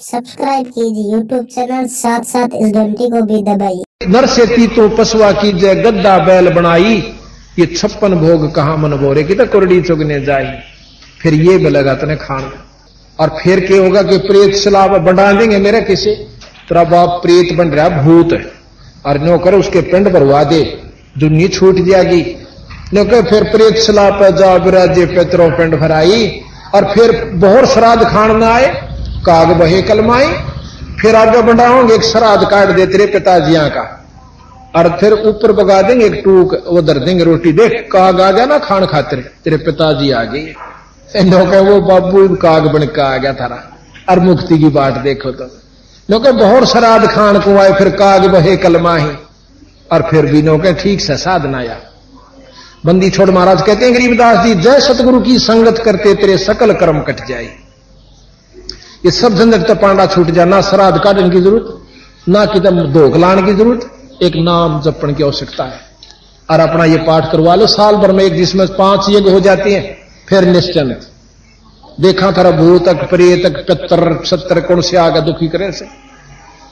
Subscribe कीजिए YouTube channel, साथ साथ इस घंटी को भी दबाइए। नर से तीतो पशुआ की जय गद्दा बैल बनाई, ये 56 भोग कहाँ मन बोरे की तो कुरड़ी चुगने जाई। फिर ये बेलगा तने खान और फिर क्या होगा कि प्रेत सलाब बढ़ा देंगे मेरे किसे तेरा बाप प्रेत बन रहा भूत है और नौकर उसके पिंड भरवा दे दुनिया छूट जाएगी। नौकर फिर प्रेत सलाब जा विराजे पेतरों पिंड भराई और फिर बहुत श्राद्ध खान में आए काग बहे कलमाई। फिर आगे बढ़ाओगे एक श्राद्ध काट दे तेरे पिताजिया का और फिर ऊपर बगा देंगे एक टूक वो दर देंगे रोटी, देख काग आ गया ना खान खातिर तेरे पिताजी आ गए। नौके वो बाबू काग बन का आ गया थारा और मुक्ति की बाट देखो तो नौके बहुत श्राद्ध खान को आए फिर काग बहे कलमाही और फिर भी नौके ठीक से साधना आया। बंदी छोड़ महाराज कहते हैं गरीबदास जी जय सतगुरु की संगत करते तेरे सकल कर्म कट जाए। ये सब झंझट तो पांडा छूट जा, ना श्राद्ध काटने की जरूरत ना कि धोख लाने की जरूरत, एक नाम जपने की आवश्यकता है और अपना ये पाठ करवा लो साल भर में एक, जिसमें 5 यज्ञ हो जाती हैं। फिर निश्चिंत देखा थारा भूतक प्रेतक पितर सत्तर कौन से आगे दुखी करे से।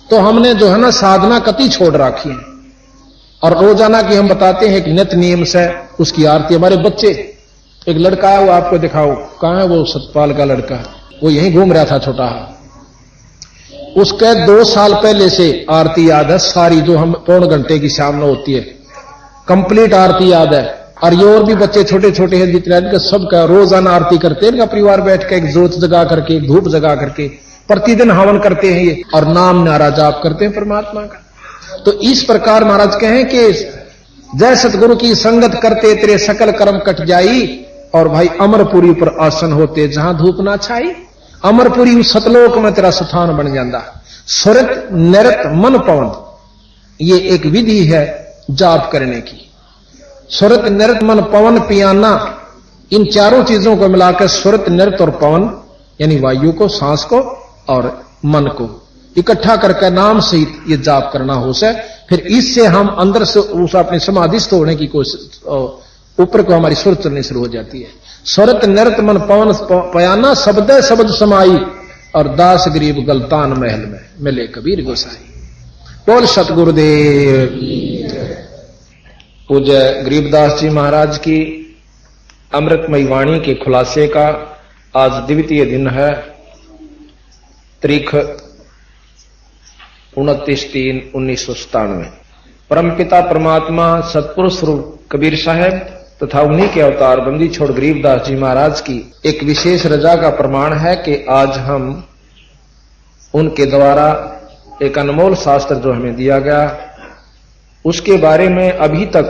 तो हमने जो है ना साधना कति छोड़ रखी है और रोजाना की हम बताते हैं कि नित्य नियम से उसकी आरती। हमारे बच्चे एक लड़का है वो आपको दिखाओ कहां है वो सतपाल का लड़का, वो यहीं घूम रहा था छोटा, उसके 2 साल पहले से आरती याद है सारी, जो हम पौन घंटे की शाम में होती है कंप्लीट आरती याद है। और ये और भी बच्चे छोटे छोटे हैं जितने सबका रोजाना आरती करते हैं, इनका परिवार बैठ के एक जोत जगा करके एक धूप जगा करके प्रतिदिन हवन करते हैं ये और नाम नारा जाप करते हैं परमात्मा का। तो इस प्रकार महाराज कहें कि जय सतगुरु की संगत करते तेरे सकल कर्म कट जाई। और भाई अमरपुरी पर आसन होते जहां धूप ना छाई, अमरपुरी उस सतलोक में तेरा स्थान बन जाता। सुरत नृत मन पवन ये एक विधि है जाप करने की। सुरत नृत मन पवन पियाना, इन चारों चीजों को मिलाकर सुरत नृत और पवन यानी वायु को, सांस को और मन को इकट्ठा करके नाम सहित ये जाप करना हो से। फिर इससे हम अंदर से उस अपनी समाधिस्थ होने की कोशिश, ऊपर को हमारी सुर चलनी शुरू हो जाती है। सुरत नृत मन पवन पयाना, शब्द शब्द समाई और दास गरीब गलतान महल में मिले कबीर गोसाई। बोल सतगुरुदेव। पूज्य गरीबदास जी महाराज की अमृतमयी वाणी के खुलासे का आज द्वितीय दिन है। तारीख 29/3/1997। परमपिता परमात्मा सतपुरुष स्वरूप कबीर साहब तथा उन्हीं के अवतार बंदी छोड़ गरीबदास जी महाराज की एक विशेष रजा का प्रमाण है कि आज हम उनके द्वारा एक अनमोल शास्त्र जो हमें दिया गया उसके बारे में अभी तक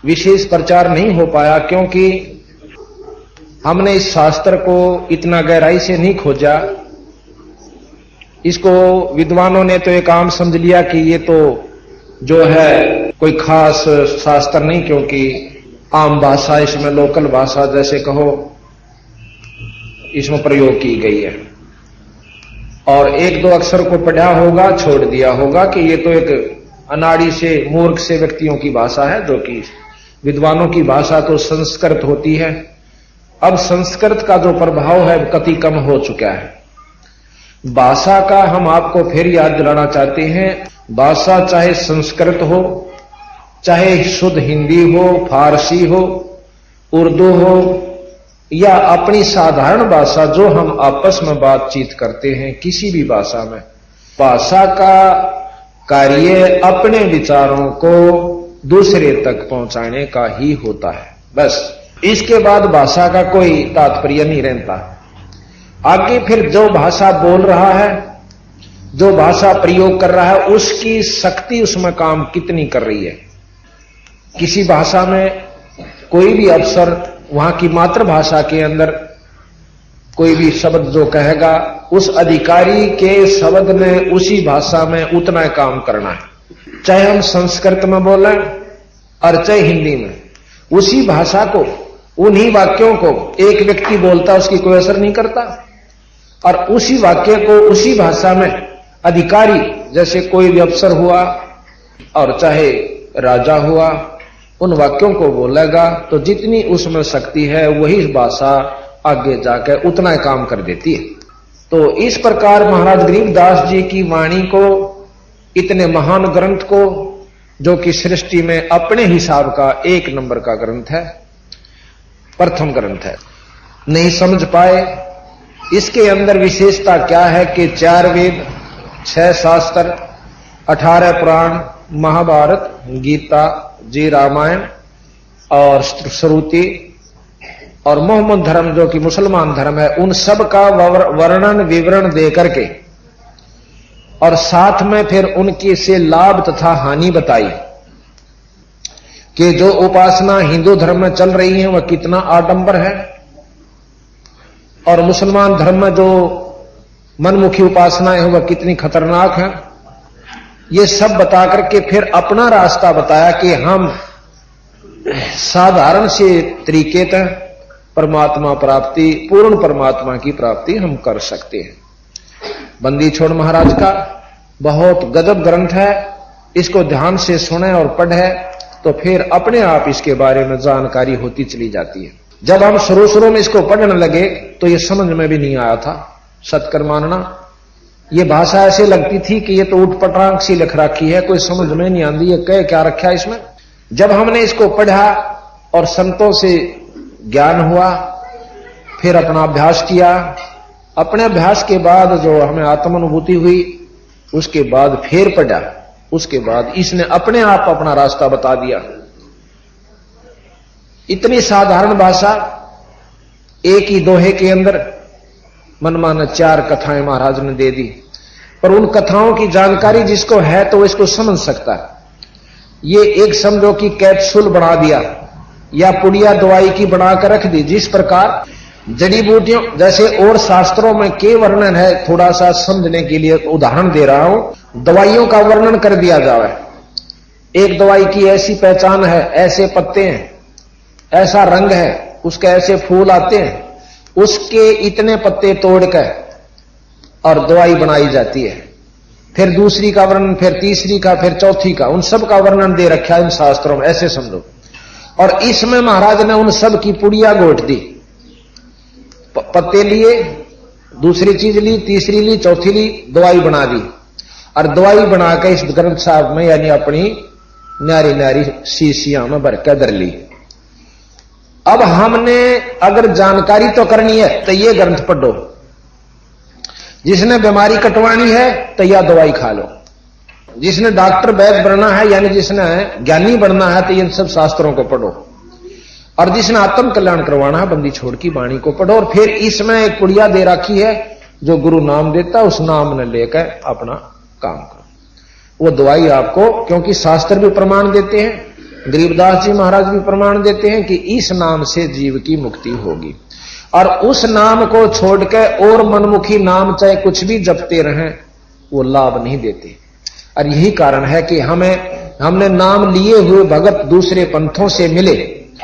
विशेष प्रचार नहीं हो पाया, क्योंकि हमने इस शास्त्र को इतना गहराई से नहीं खोजा। इसको विद्वानों ने तो एक आम समझ लिया कि ये तो जो है कोई खास शास्त्र नहीं, क्योंकि आम भाषा इसमें लोकल भाषा जैसे कहो इसमें प्रयोग की गई है और 1-2 अक्षर को पढ़ा होगा छोड़ दिया होगा कि ये तो एक अनाड़ी से मूर्ख से व्यक्तियों की भाषा है, जो कि विद्वानों की भाषा तो संस्कृत होती है। अब संस्कृत का जो प्रभाव है कति कम हो चुका है। भाषा का हम आपको फिर याद दिलाना चाहते हैं, भाषा चाहे संस्कृत हो, चाहे शुद्ध हिंदी हो, फारसी हो, उर्दू हो या अपनी साधारण भाषा जो हम आपस में बातचीत करते हैं, किसी भी भाषा में, भाषा का कार्य अपने विचारों को दूसरे तक पहुंचाने का ही होता है। बस इसके बाद भाषा का कोई तात्पर्य नहीं रहता। आगे फिर जो भाषा बोल रहा है, जो भाषा प्रयोग कर रहा है, उसकी शक्ति उसमें काम कितनी कर रही है। किसी भाषा में कोई भी अफसर वहां की मातृभाषा के अंदर कोई भी शब्द जो कहेगा, उस अधिकारी के शब्द में उसी भाषा में उतना काम करना है। चाहे हम संस्कृत में बोलें और चाहे हिंदी में, उसी भाषा को, उन्हीं वाक्यों को एक व्यक्ति बोलता उसकी कोई असर नहीं करता और उसी वाक्य को उसी भाषा में अधिकारी जैसे कोई भी अफसर हुआ और चाहे राजा हुआ, उन वाक्यों को बोलेगा तो जितनी उसमें शक्ति है वही भाषा आगे जाकर उतना काम कर देती है। तो इस प्रकार महाराज गरीबदास जी की वाणी को, इतने महान ग्रंथ को, जो कि सृष्टि में अपने हिसाब का 1 नंबर का ग्रंथ है, प्रथम ग्रंथ है, नहीं समझ पाए। इसके अंदर विशेषता क्या है कि 4 वेद, 6 शास्त्र, 18 पुराण, महाभारत, गीता जी, रामायण और श्रुति और मोहम्मद धर्म जो कि मुसलमान धर्म है, उन सब का वर्णन विवरण दे करके और साथ में फिर उनके से लाभ तथा हानि बताई कि जो उपासना हिंदू धर्म में चल रही है वह कितना आडंबर है और मुसलमान धर्म में जो मनमुखी उपासनाएं हैं वह कितनी खतरनाक है। ये सब बता करके फिर अपना रास्ता बताया कि हम साधारण से तरीके तक परमात्मा प्राप्ति, पूर्ण परमात्मा की प्राप्ति हम कर सकते हैं। बंदी छोड़ महाराज का बहुत गजब ग्रंथ है, इसको ध्यान से सुने और पढ़े तो फिर अपने आप इसके बारे में जानकारी होती चली जाती है। जब हम शुरू में इसको पढ़ने लगे तो ये समझ में भी नहीं आया था, सत्कर मानना। ये भाषा ऐसे लगती थी कि ये तो उठपटांग सी लिख रखी है, कोई समझ में नहीं आती ये कह क्या रखा है इसमें। जब हमने इसको पढ़ा और संतों से ज्ञान हुआ, फिर अपना अभ्यास किया, अपने अभ्यास के बाद जो हमें आत्मानुभूति हुई, उसके बाद फिर पढ़ा, उसके बाद इसने अपने आप अपना रास्ता बता दिया। इतनी साधारण भाषा, एक ही दोहे के अंदर मनमाना 4 कथाएं महाराज ने दे दी, पर उन कथाओं की जानकारी जिसको है तो वो इसको समझ सकता है। ये एक समझो कि कैप्सूल बना दिया या पुड़िया दवाई की बनाकर रख दी। जिस प्रकार जड़ी बूटियों जैसे और शास्त्रों में के वर्णन है, थोड़ा सा समझने के लिए उदाहरण दे रहा हूं। दवाइयों का वर्णन कर दिया जाए, एक दवाई की ऐसी पहचान है, ऐसे पत्ते हैं, ऐसा रंग है, उसके ऐसे फूल आते हैं, उसके इतने पत्ते तोड़कर और दवाई बनाई जाती है। फिर दूसरी का वर्णन, फिर तीसरी का, फिर चौथी का, उन सब का वर्णन दे रखा है इन शास्त्रों में, ऐसे समझो। और इसमें महाराज ने उन सब की पुड़िया गोट दी, पत्ते लिए, दूसरी चीज ली, तीसरी ली, चौथी ली, दवाई बना दी। और दवाई बनाकर इस ग्रंथ साहब में यानी अपनी नारी नारी शीशियां में भरकर धर ली। अब हमने अगर जानकारी तो करनी है तो ये ग्रंथ पढ़ो, जिसने बीमारी कटवानी है तो यह दवाई खा लो, जिसने डॉक्टर वैद्य बनना है यानी जिसने ज्ञानी बनना है तो इन सब शास्त्रों को पढ़ो, और जिसने आत्म कल्याण करवाना है बंदी छोड़ की वाणी को पढ़ो। और फिर इसमें एक पुड़िया दे रखी है, जो गुरु नाम देता उस नाम ने लेकर अपना काम करो। वो दवाई आपको, क्योंकि शास्त्र भी प्रमाण देते हैं, गरीबदास जी महाराज भी प्रमाण देते हैं कि इस नाम से जीव की मुक्ति होगी। और उस नाम को छोड़कर और मनमुखी नाम चाहे कुछ भी जपते रहें, वो लाभ नहीं देते। और यही कारण है कि हमने नाम लिए हुए भगत दूसरे पंथों से मिले।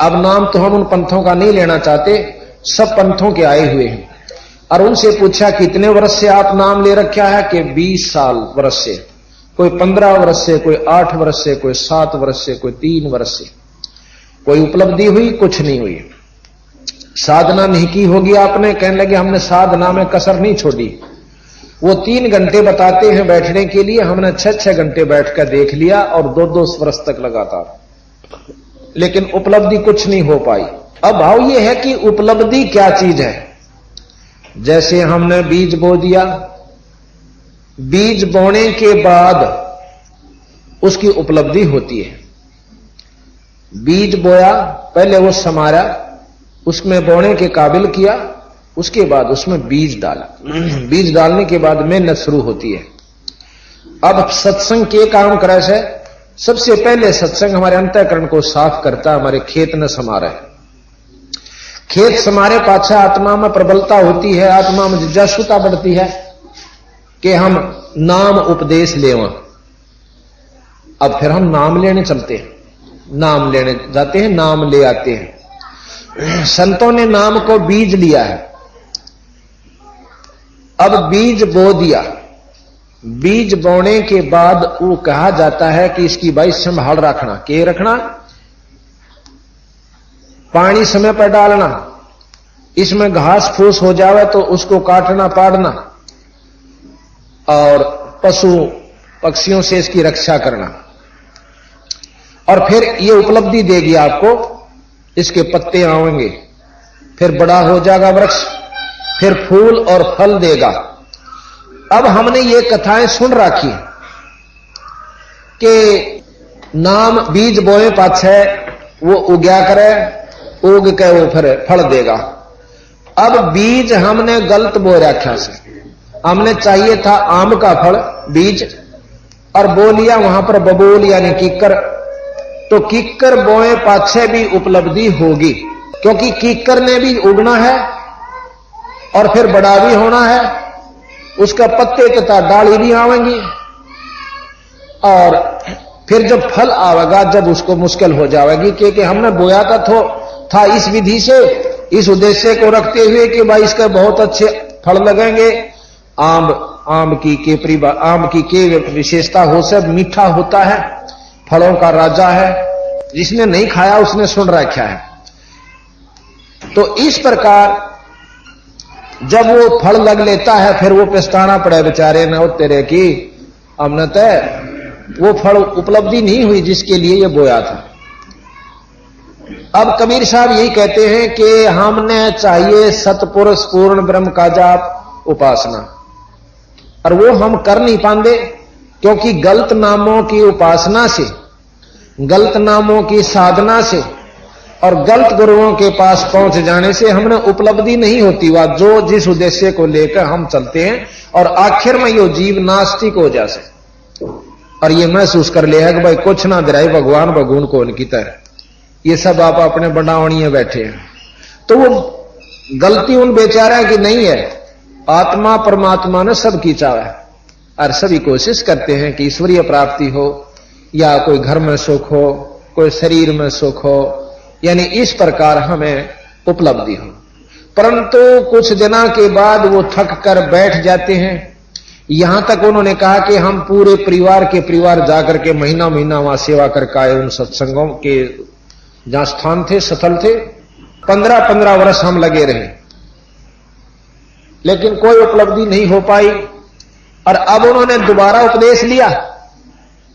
अब नाम तो हम उन पंथों का नहीं लेना चाहते, सब पंथों के आए हुए हैं। और उनसे पूछा कितने वर्ष से आप नाम ले रखा है कि 20 साल वर्ष से, कोई 15 वर्ष से, कोई 8 वर्ष से, कोई 7 वर्ष से, कोई 3 वर्ष से। कोई उपलब्धि हुई? कुछ नहीं हुई। साधना नहीं की होगी आपने, कहने लगे हमने साधना में कसर नहीं छोड़ी। वो 3 घंटे बताते हैं बैठने के लिए, हमने 6-6 घंटे बैठकर देख लिया और 2-2 वर्ष तक लगातार, लेकिन उपलब्धि कुछ नहीं हो पाई। अब भाव ये है कि उपलब्धि क्या चीज है। जैसे हमने बीज बो दिया, बीज बोने के बाद उसकी उपलब्धि होती है। बीज बोया, पहले वो समारा, उसमें बोने के काबिल किया, उसके बाद उसमें बीज डाला, बीज डालने के बाद मेहनत शुरू होती है। अब सत्संग के काम करे से सबसे पहले सत्संग हमारे अंतःकरण को साफ करता है, हमारे खेत न समारे। खेत समारे पाछा आत्मा में प्रबलता होती है, आत्मा में जिज्ञासुता बढ़ती है कि हम नाम उपदेश लेवा। अब फिर हम नाम लेने चलते हैं, नाम लेने जाते हैं, नाम ले आते हैं। संतों ने नाम को बीज लिया है, अब बीज बो दिया। बीज बोने के बाद वो कहा जाता है कि इसकी भाई संभाल रखना। के रखना? पानी समय पर डालना, इसमें घास फूस हो जावे तो उसको काटना पाड़ना, और पशु पक्षियों से इसकी रक्षा करना। और फिर ये उपलब्धि देगी आपको, इसके पत्ते आएंगे, फिर बड़ा हो जाएगा वृक्ष, फिर फूल और फल देगा। अब हमने ये कथाएं सुन रखी कि नाम बीज बोए पाछे वो उग्या करे, उग के वो फिर फल देगा। अब बीज हमने गलत बो रखा से, हमने चाहिए था आम का फल बीज, और बो लिया वहां पर बबूल यानी कीकर। तो कीकर बोए पाछे भी उपलब्धि होगी, क्योंकि कीकर ने भी उगना है और फिर बड़ा भी होना है, उसका पत्ते तथा डाली भी आवेंगी, और फिर जब फल आवेगा जब उसको मुश्किल हो जाएगी, क्योंकि हमने बोया था इस विधि से, इस उद्देश्य को रखते हुए कि भाई इसके बहुत अच्छे फल लगेंगे। आम की के विशेषता हो, सब मीठा होता है, फलों का राजा है, जिसने नहीं खाया उसने सुन रखा है। तो इस प्रकार जब वो फल लग लेता है फिर वो पछताना पड़े बेचारे न, तेरे की हमने तो वो फल उपलब्धि नहीं हुई जिसके लिए ये बोया था। अब कबीर साहब यही कहते हैं कि हमने चाहिए सतपुरुष पूर्ण ब्रह्म का जाप उपासना, और वो हम कर नहीं पाते, क्योंकि गलत नामों की उपासना से, गलत नामों की साधना से और गलत गुरुओं के पास पहुंच जाने से हमने उपलब्धि नहीं होती वह जो जिस उद्देश्य को लेकर हम चलते हैं, और आखिर में यो जीव नास्तिक हो जाए और ये महसूस कर ले है कि भाई कुछ ना दिराई भगवान भगुन को उनकी तरह, ये सब आप अपने बनावणिए बैठे हैं। तो वो गलती उन बेचारा की नहीं है, आत्मा परमात्मा ने सबकी चाह है, और सभी कोशिश करते हैं कि ईश्वरीय प्राप्ति हो, या कोई घर में सुख हो, कोई शरीर में सुख हो, यानी इस प्रकार हमें उपलब्धि हो। परंतु कुछ दिनों के बाद वो थक कर बैठ जाते हैं। यहां तक उन्होंने कहा कि हम पूरे परिवार जाकर के महीना महीना वहां सेवा करके आए, उन सत्संगों के जहां स्थान थे, स्थल थे, 15-15 वर्ष हम लगे रहे, लेकिन कोई उपलब्धि नहीं हो पाई। और अब उन्होंने दोबारा उपदेश लिया,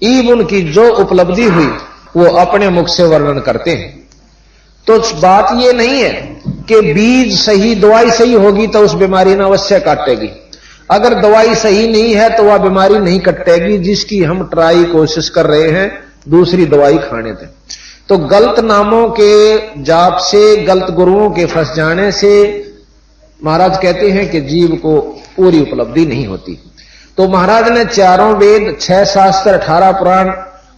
ईब उनकी जो उपलब्धि हुई वो अपने मुख से वर्णन करते हैं। तो बात ये नहीं है कि बीज सही, दवाई सही होगी तो उस बीमारी ने अवश्य काटेगी, अगर दवाई सही नहीं है तो वह बीमारी नहीं कटेगी जिसकी हम ट्राई कोशिश कर रहे हैं दूसरी दवाई खाने दें। तो गलत नामों के जाप से, गलत गुरुओं के फंस जाने से महाराज कहते हैं कि जीव को पूरी उपलब्धि नहीं होती। तो महाराज ने चारों वेद, 6 शास्त्र, 18 पुराण,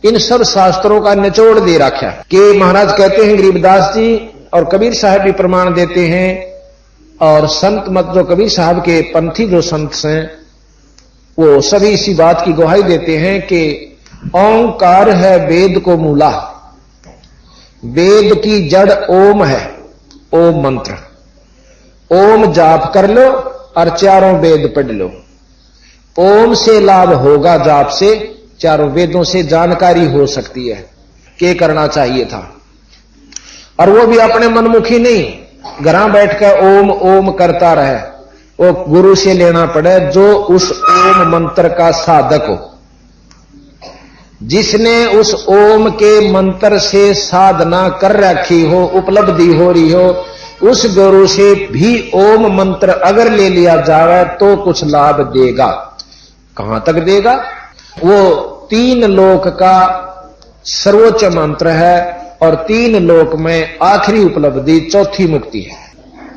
इन सब शास्त्रों का निचोड़ दे रखा कि महाराज कहते हैं, गरीबदास जी और कबीर साहब भी प्रमाण देते हैं, और संत मत जो कबीर साहब के पंथी जो संत हैं वो सभी इसी बात की गवाही देते हैं कि ओंकार है वेद को मूला, वेद की जड़ ओम है, ओम मंत्र, ओम जाप कर लो और चारों वेद पढ़ लो। ओम से लाभ होगा, जाप से, चारों वेदों से जानकारी हो सकती है क्या करना चाहिए था। और वो भी अपने मनमुखी नहीं, घरा बैठकर ओम ओम करता रहे, वो गुरु से लेना पड़े जो उस ओम मंत्र का साधक हो, जिसने उस ओम के मंत्र से साधना कर रखी हो, उपलब्धि हो रही हो, उस गुरु से भी ओम मंत्र अगर ले लिया जाए तो कुछ लाभ देगा। कहां तक देगा? वो 3 लोक का सर्वोच्च मंत्र है, और 3 लोक में आखिरी उपलब्धि चौथी मुक्ति है।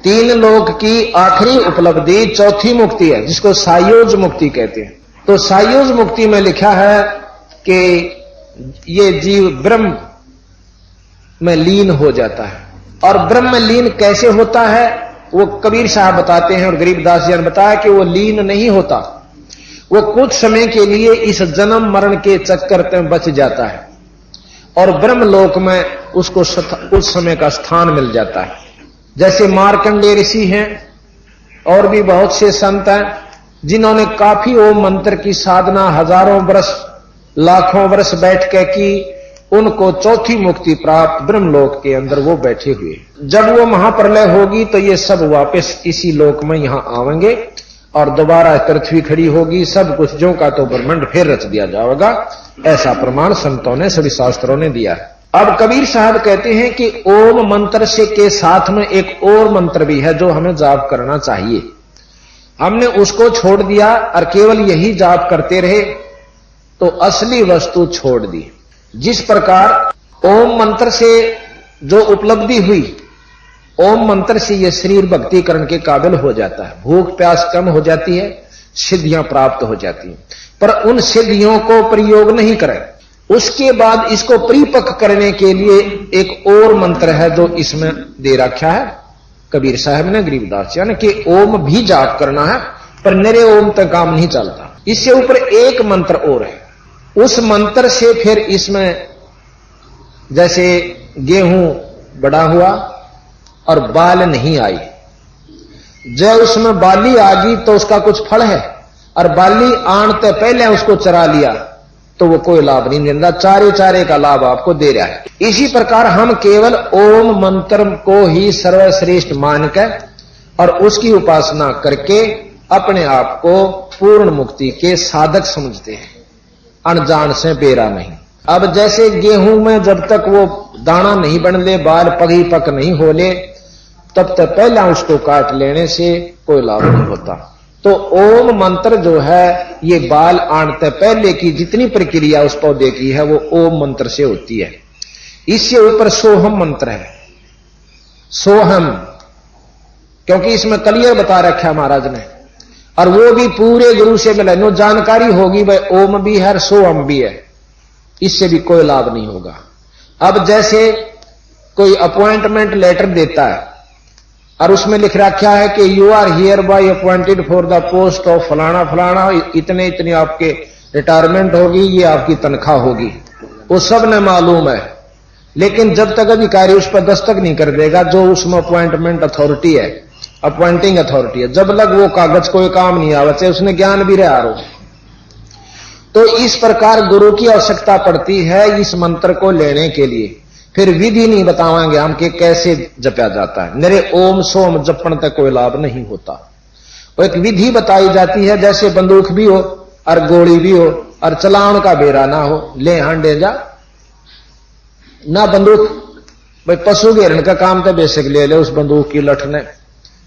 3 लोक की आखिरी उपलब्धि चौथी मुक्ति है, जिसको सायोज मुक्ति कहते हैं। तो सायोज मुक्ति में लिखा है कि ये जीव ब्रह्म में लीन हो जाता है। और ब्रह्म में लीन कैसे होता है वो कबीर साहब बताते हैं, और गरीबदास जी ने बताया कि वो लीन नहीं होता, वो कुछ समय के लिए इस जन्म मरण के चक्कर में बच जाता है, और ब्रह्मलोक में उसको उस समय का स्थान मिल जाता है। जैसे मार्कंडेय ऋषि हैं, और भी बहुत से संत हैं जिन्होंने काफी ओम मंत्र की साधना हजारों वर्ष, लाखों वर्ष बैठ के की, उनको चौथी मुक्ति प्राप्त ब्रह्मलोक के अंदर वो बैठे हुए। जब वो महाप्रलय होगी तो ये सब वापस इसी लोक में यहां आवेंगे, और दोबारा पृथ्वी खड़ी होगी, सब कुछ ज्यों का तो ब्रह्मांड फिर रच दिया जाएगा। ऐसा प्रमाण संतों ने, सभी शास्त्रों ने दिया है। अब कबीर साहब कहते हैं कि ओम मंत्र से के साथ में एक और मंत्र भी है जो हमें जाप करना चाहिए। हमने उसको छोड़ दिया और केवल यही जाप करते रहे तो असली वस्तु छोड़ दी। जिस प्रकार ओम मंत्र से जो उपलब्धि हुई, ओम मंत्र से यह शरीर भक्ति करने के काबिल हो जाता है, भूख प्यास कम हो जाती है, सिद्धियां प्राप्त हो जाती हैं। पर उन सिद्धियों को प्रयोग नहीं करें। उसके बाद इसको परिपक्व करने के लिए एक और मंत्र है जो इसमें दे रखा है कबीर साहब ने, गरीबदास जी ने, कि ओम भी जाप करना है, पर निरे ओम तक काम नहीं चलता। इससे ऊपर एक मंत्र और है। उस मंत्र से फिर इसमें जैसे गेहूं बड़ा हुआ और बाल नहीं आई, जब उसमें बाली आ गई तो उसका कुछ फल है, और बाली आने पहले उसको चरा लिया तो वो कोई लाभ नहीं देता, चारे चारे का लाभ आपको दे रहा है। इसी प्रकार हम केवल ओम मंत्र को ही सर्वश्रेष्ठ मानकर और उसकी उपासना करके अपने आप को पूर्ण मुक्ति के साधक समझते हैं, अनजान से बेरा नहीं। अब जैसे गेहूं में जब तक वो दाना नहीं बन ले, बाल पगी पक नहीं हो ले, तब तक पहला उसको काट लेने से कोई लाभ नहीं होता। तो ओम मंत्र जो है ये बाल आने पहले की जितनी प्रक्रिया उस पौधे की है वो ओम मंत्र से होती है। इससे ऊपर सोहम मंत्र है। सोहम क्योंकि इसमें क्लियर बता रखा है महाराज ने, और वो भी पूरे गुरु से मिला, नो जानकारी होगी भाई ओम भी है सोहम भी है, इससे भी कोई लाभ नहीं होगा। अब जैसे कोई अपॉइंटमेंट लेटर देता है और उसमें लिख रखा है कि you are hereby appointed for the post of फलाना फलाना, इतने इतने आपके रिटायरमेंट होगी, ये आपकी तनख्वाह होगी, वो सब ने मालूम है। लेकिन जब तक अधिकारी उस पर दस्तक नहीं कर देगा, जो उसमें अपॉइंटमेंट अथॉरिटी है, अपॉइंटिंग अथॉरिटी है, जब लग वो कागज कोई काम नहीं आवे, चाहे उसने ज्ञान भी रहा हो। तो इस प्रकार गुरु की आवश्यकता पड़ती है इस मंत्र को लेने के लिए। फिर विधि नहीं बतावांगे हम कि कैसे जपया जाता है, मेरे ओम सोम जपण तक कोई लाभ नहीं होता। और एक विधि बताई जाती है, जैसे बंदूक भी हो और गोली भी हो और चलान का बेरा ना हो, ले हांडे जा ना बंदूक, भाई पशु घेरने का काम तो बेसिक ले ले उस बंदूक की लठ ने,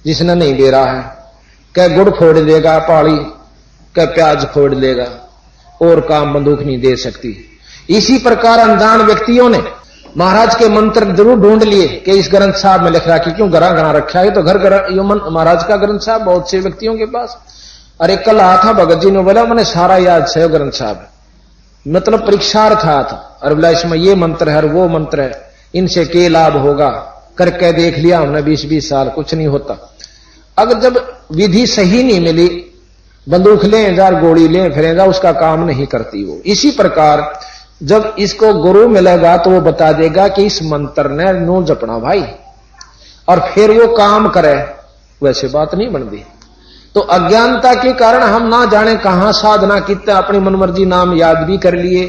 जिसने नहीं दे रहा है, क्या गुड़ फोड़ देगा पहाड़ी, क्या प्याज फोड़ देगा, और काम बंदूक नहीं दे सकती। इसी प्रकार अनजान व्यक्तियों ने महाराज के मंत्र जरूर ढूंढ लिए कि इस ग्रंथ साहब में लिख रहा कि क्यों घरा घरा रखा है, तो घर महाराज का ग्रंथ साहब बहुत से व्यक्तियों के पास। अरे कल आया था भगत जी ने बोला मैंने सारा याद से ग्रंथ साहब, मतलब परीक्षार्थ आया था, और बोला इसमें ये मंत्र है और वो मंत्र है, इनसे क्या लाभ होगा, करके देख लिया हमने 20-20 साल, कुछ नहीं होता। अगर जब विधि सही नहीं मिली, बंदूक ले जा गोली ले फिर जा, उसका काम नहीं करती वो। इसी प्रकार जब इसको गुरु मिलेगा तो वो बता देगा कि इस मंत्र ने नो जपना भाई, और फिर वो काम करे, वैसे बात नहीं बनती। तो अज्ञानता के कारण हम ना जाने कहां साधना कितना अपनी मनमर्जी नाम याद भी कर लिए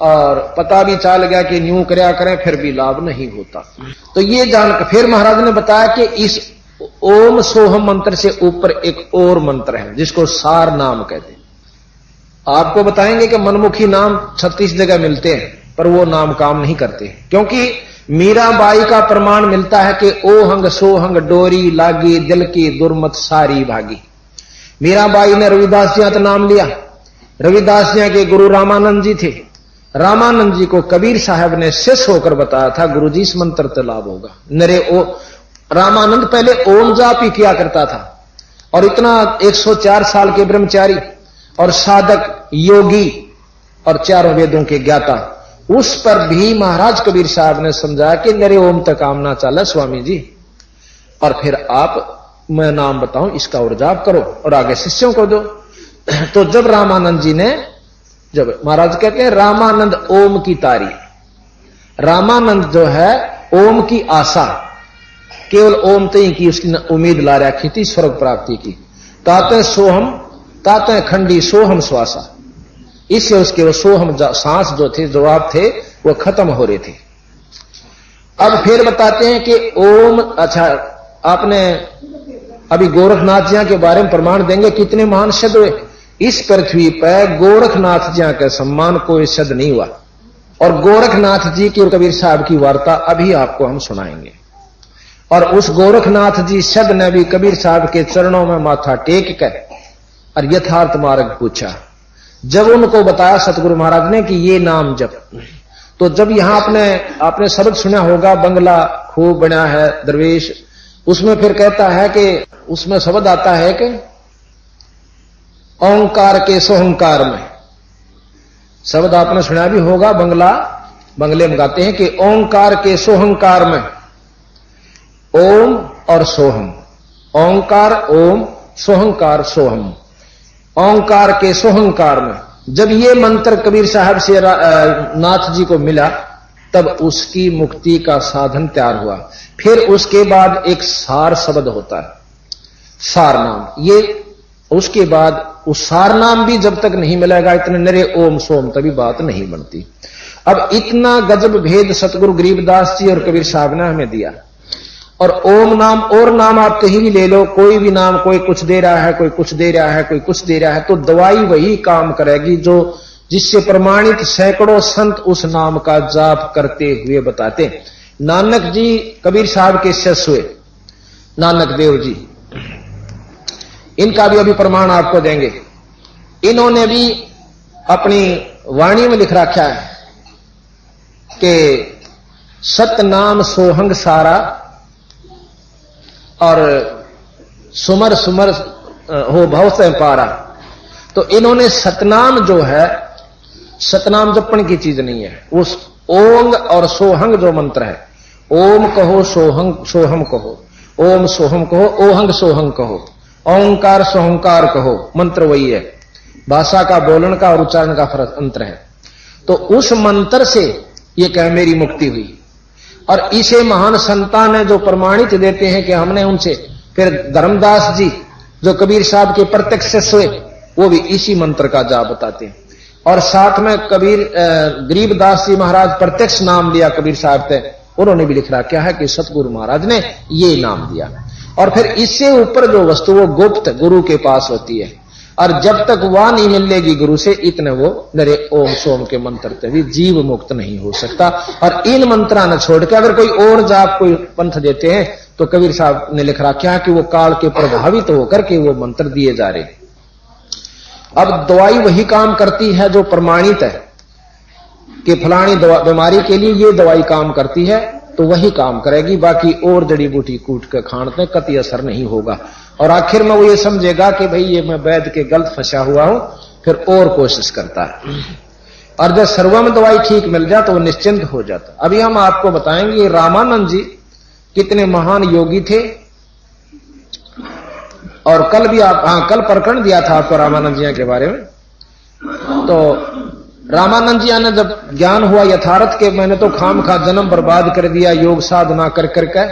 और पता भी चल गया कि न्यू करया करें, फिर भी लाभ नहीं होता। तो ये जानकर फिर महाराज ने बताया कि इस ओम सोहम मंत्र से ऊपर एक और मंत्र है जिसको सार नाम कहते हैं। आपको बताएंगे कि मनमुखी नाम 36 जगह मिलते हैं, पर वो नाम काम नहीं करते, क्योंकि मीराबाई का प्रमाण मिलता है कि ओहंग सोहंग डोरी लागी दिल की दुर्मत सारी भागी। मीराबाई ने रविदास जी का नाम लिया, रविदास जी के गुरु रामानंद जी थे, रामानंद जी को कबीर साहब ने शिष्य होकर बताया था गुरु जी इस मंत्र से लाभ होगा। नरे ओ रामानंद पहले ओम जाप ही किया करता था, और इतना 104 साल के ब्रह्मचारी और साधक योगी और चारों वेदों के ज्ञाता, उस पर भी महाराज कबीर साहब ने समझाया कि मेरे ओम तक काम ना चला स्वामी जी, और फिर आप मैं नाम बताऊं इसका और जाप करो और आगे शिष्यों को दो। तो जब रामानंद जी ने, जब महाराज कहते हैं रामानंद ओम की तारी, रामानंद जो है ओम की आशा, केवल ओम तय की उसकी उम्मीद ला रखी थी स्वर्ग प्राप्ति की। ताते सोहम ताते खंडी सोहम श्वासा, इससे उसके वो सोहम सांस जो थे जवाब थे वो खत्म हो रहे थे। अब फिर बताते हैं कि ओम, अच्छा आपने अभी गोरखनाथ जी के बारे में प्रमाण देंगे कितने महान शब्द हुए। इस पृथ्वी पर गोरखनाथ जी का सम्मान कोई शब्द नहीं हुआ। और गोरखनाथ जी की और कबीर साहब की वार्ता अभी आपको हम सुनाएंगे। और उस गोरखनाथ जी शब्द ने भी कबीर साहब के चरणों में माथा टेक कर और यथार्थ मार्ग पूछा। जब उनको बताया सतगुरु महाराज ने कि ये नाम जप, तो जब यहां आपने शब्द सुना होगा, बंगला खूब बना है दरवेश, उसमें फिर कहता है कि उसमें शब्द आता है कि ओंकार के सोहंकार में, शब्द आपने सुना भी होगा, बंगले में गाते हैं कि ओंकार के सोहंकार में, ओम और सोहम, ओंकार ओम, सोहंकार सोहम, ओंकार के सोहंकार में। जब ये मंत्र कबीर साहब से नाथ जी को मिला तब उसकी मुक्ति का साधन तैयार हुआ। फिर उसके बाद एक सार शब्द होता है, सार नाम। ये उसके बाद उस सार नाम भी जब तक नहीं मिलेगा इतने नरे ओम सोम तभी बात नहीं बनती। अब इतना गजब भेद सतगुरु गरीबदास जी और कबीर साहब ने हमें दिया। और ओम नाम और नाम आप कहीं भी ले लो, कोई भी नाम, कोई कुछ दे रहा है, कोई कुछ दे रहा है, कोई कुछ दे रहा है, तो दवाई वही काम करेगी जो जिससे प्रमाणित सैकड़ों संत उस नाम का जाप करते हुए बताते। नानक जी कबीर साहब के शिष्य हुए, नानक देव जी, इनका भी अभी प्रमाण आपको देंगे। इन्होंने भी अपनी वाणी में लिख रखा है कि सतनाम सोहंग सारा और सुमर सुमर हो भव से पारा। तो इन्होंने सतनाम जो है, सतनाम जपण की चीज नहीं है, उस ओंग और सोहंग जो मंत्र है, ओम कहो सोहंग सोहम कहो, ओम सोहम कहो, ओहंग सोहंग कहो, ओंकार सोहंकार कहो, मंत्र वही है। भाषा का बोलन का और उच्चारण का फर्क अंतर है। तो उस मंत्र से ये कह मेरी मुक्ति हुई। और इसे महान संतान है जो प्रमाणित देते हैं कि हमने उनसे, फिर धर्मदास जी जो कबीर साहब के प्रत्यक्ष शिष्य हुए वो भी इसी मंत्र का जाप बताते हैं। और साथ में गरीबदास जी महाराज प्रत्यक्ष नाम लिया कबीर साहब थे, उन्होंने भी लिख रहा क्या है कि सतगुरु महाराज ने ये नाम दिया। और फिर इससे ऊपर जो वस्तु वो गुप्त गुरु के पास होती है, और जब तक वह नहीं मिलेगी गुरु से इतने वो नरे ओम सोम के मंत्र से भी जीव मुक्त नहीं हो सकता। और इन मंत्रा न छोड़ के अगर कोई और जाप कोई पंथ देते हैं तो कबीर साहब ने लिख रखा है कि वो काल के प्रभावित होकर के वो मंत्र दिए जा रहे। अब दवाई वही काम करती है जो प्रमाणित है कि फलानी बीमारी के लिए ये दवाई काम करती है, तो वही काम करेगी। बाकी और जड़ी बूटी कूट के खाने कतई असर नहीं होगा। और आखिर में वो ये समझेगा कि भाई ये मैं वैद्य के गलत फंसा हुआ हूं, फिर और कोशिश करता है। और जब सर्वम दवाई ठीक मिल जाए तो वो निश्चिंत हो जाता। अभी हम आपको बताएंगे रामानंद जी कितने महान योगी थे। और कल भी कल प्रकरण दिया था आपको रामानंद जी के बारे में। तो रामानंद जी ने जब ज्ञान हुआ यथार्थ के मैंने तो खाम खा जन्म बर्बाद कर दिया योग साधना कर करके,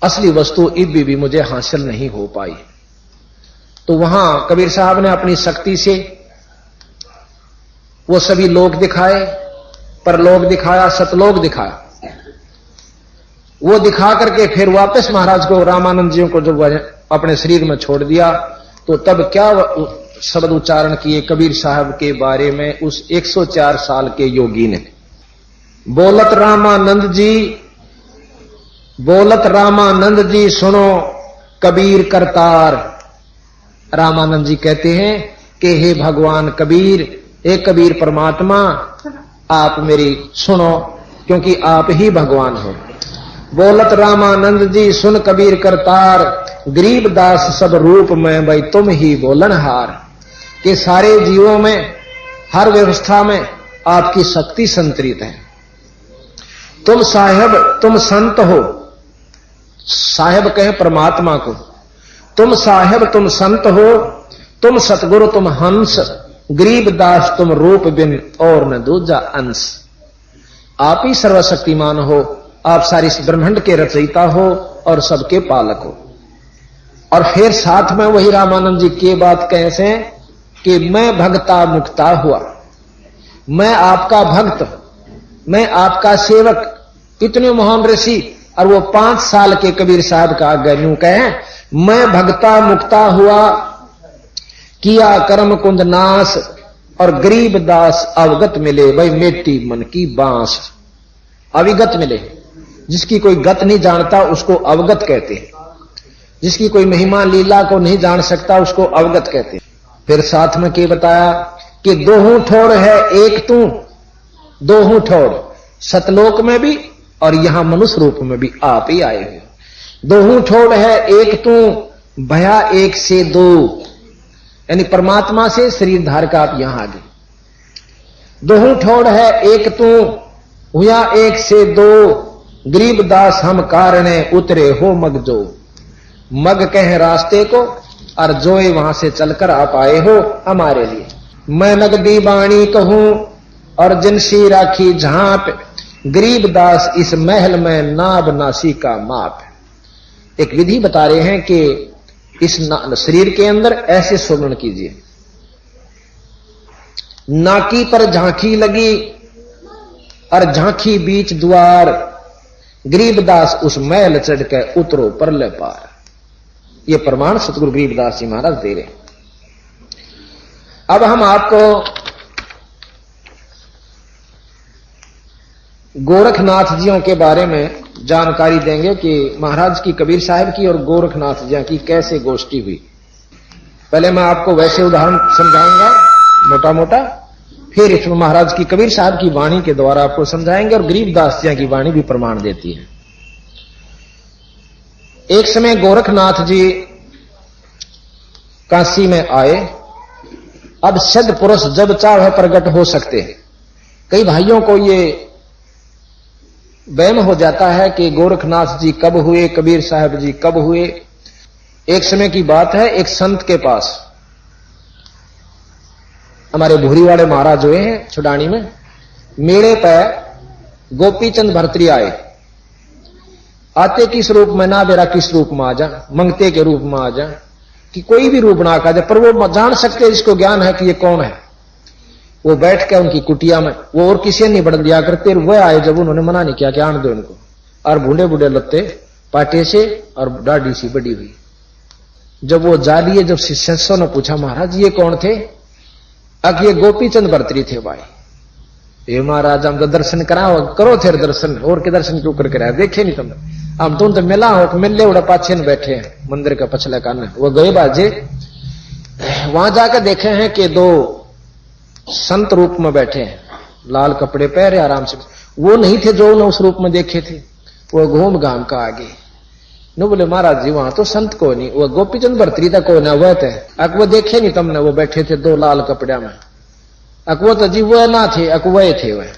असली वस्तु इब भी मुझे हासिल नहीं हो पाई, तो वहां कबीर साहब ने अपनी शक्ति से वो सभी लोक दिखाए, परलोक दिखाया, सतलोक दिखाया। वो दिखा करके फिर वापस महाराज को रामानंद जी को जब अपने शरीर में छोड़ दिया तो तब क्या शब्द उच्चारण किए कबीर साहब के बारे में उस 104 साल के योगी ने। बोलत रामानंद जी सुनो कबीर करतार। रामानंद जी कहते हैं कि हे भगवान कबीर, हे कबीर परमात्मा, आप मेरी सुनो क्योंकि आप ही भगवान हो। बोलत रामानंद जी सुन कबीर करतार, गरीबदास सब रूप में भाई तुम ही बोलनहार। कि सारे जीवों में हर व्यवस्था में आपकी शक्ति संतरित है। तुम साहेब तुम संत हो, साहेब कहे परमात्मा को, तुम साहेब तुम संत हो, तुम सतगुरु तुम हंस, गरीबदास तुम रूप बिन और न दूजा अंश। आप ही सर्वशक्तिमान हो, आप सारी ब्रह्मांड के रचयिता हो और सबके पालक हो। और फिर साथ में वही रामानंद जी की बात कैसे कि मैं भक्ता मुक्ता हुआ, मैं आपका भक्त, मैं आपका सेवक। इतने महान ऋषि और वो 5 साल के कबीर साहब का गन्यू कहे, मैं भगता मुक्ता हुआ किया कर्म कुंद नाश, और गरीब दास अवगत मिले, भाई मेटी मन की बांस। अविगत मिले, जिसकी कोई गत नहीं जानता उसको अवगत कहते हैं, जिसकी कोई महिमा लीला को नहीं जान सकता उसको अवगत कहते हैं। फिर साथ में क्या बताया कि दोहू ठोर है एक तू, दोहू ठोर सतलोक में भी और यहां मनुष्य रूप में भी आप ही आए हो। दोहू ठोर है एक तू, भया एक से दो, यानी परमात्मा से शरीर धार का आप यहां आ गए। दोहू ठोर है एक तू, हुआ एक से दो, गरीब दास हम कारणे उतरे हो मग जो। मग कहे रास्ते को और जोए वहां से चलकर आप आए हो हमारे लिए। मैं नगदी बाणी कहूं और जिनसी राखी झांप, गरीब दास इस महल में नाब नासी का माप। एक विधि बता रहे हैं कि इस शरीर के अंदर ऐसे सुमरण कीजिए, नाकी पर झांकी लगी और झांकी बीच द्वार, गरीबदास उस महल चढ़ के उतरो पर ले पार। ये प्रमाण सतगुरु गरीबदास जी महाराज दे रहे। अब हम आपको गोरखनाथ जियों के बारे में जानकारी देंगे कि महाराज की कबीर साहब की और गोरखनाथ जियों की कैसे गोष्ठी हुई। पहले मैं आपको वैसे उदाहरण समझाऊंगा मोटा मोटा, फिर इसमें महाराज की कबीर साहब की वाणी के द्वारा आपको समझाएंगे, और गरीबदास जियों की वाणी भी प्रमाण देती है। एक समय गोरखनाथ जी काशी में आए। अब सिद्ध पुरुष जब चाहे प्रकट हो सकते हैं। कई भाइयों को ये वहम हो जाता है कि गोरखनाथ जी कब हुए, कबीर साहब जी कब हुए। एक समय की बात है, एक संत के पास हमारे भूरीवाड़े महाराज हुए हैं छुडानी में, मेले पर गोपीचंद भर्तरी आए। आते किस रूप में ना बेरा किस रूप में आ जा, मंगते के रूप में आ जा, कि कोई भी रूप ना आ जाए, पर वो जान सकते जिसको ज्ञान है कि ये कौन है। वो बैठ के उनकी कुटिया में, वो और किसी नहीं बढ़ दिया करते, वह आए जब उन्होंने मना नहीं किया कि आने दो इनको, और बूढ़े बूढ़े लत्ते पाटे से और दाढ़ी सी बड़ी हुई। जब वो जा लिए, जब शिष्यों ने पूछा महाराज ये कौन थे, अब ये गोपीचंद भर्तरी थे। भाई ये महाराज हम तो दर्शन कराओ, करो थे दर्शन, और के दर्शन क्यों कर कराया, देखे नहीं तुमने, हम तुम तो मिला हो मिलने उड़ा पाछे न बैठे हैं मंदिर का पछले कान। वो गए बाजे, वहां जाकर देखे हैं कि दो संत रूप में बैठे हैं, लाल कपड़े पहरे आराम से। वो नहीं थे जो उन्होंने उस रूप में देखे थे, वो घूम घाम का आगे न बोले महाराज जी वहां तो संत को नहीं, वो गोपीचंद भर्तरी था को ना वह थे। अक वो देखे नहीं तुमने, वो बैठे थे दो लाल कपड़े में। अक वो तो जी वह ना थे, अक वह थे, वह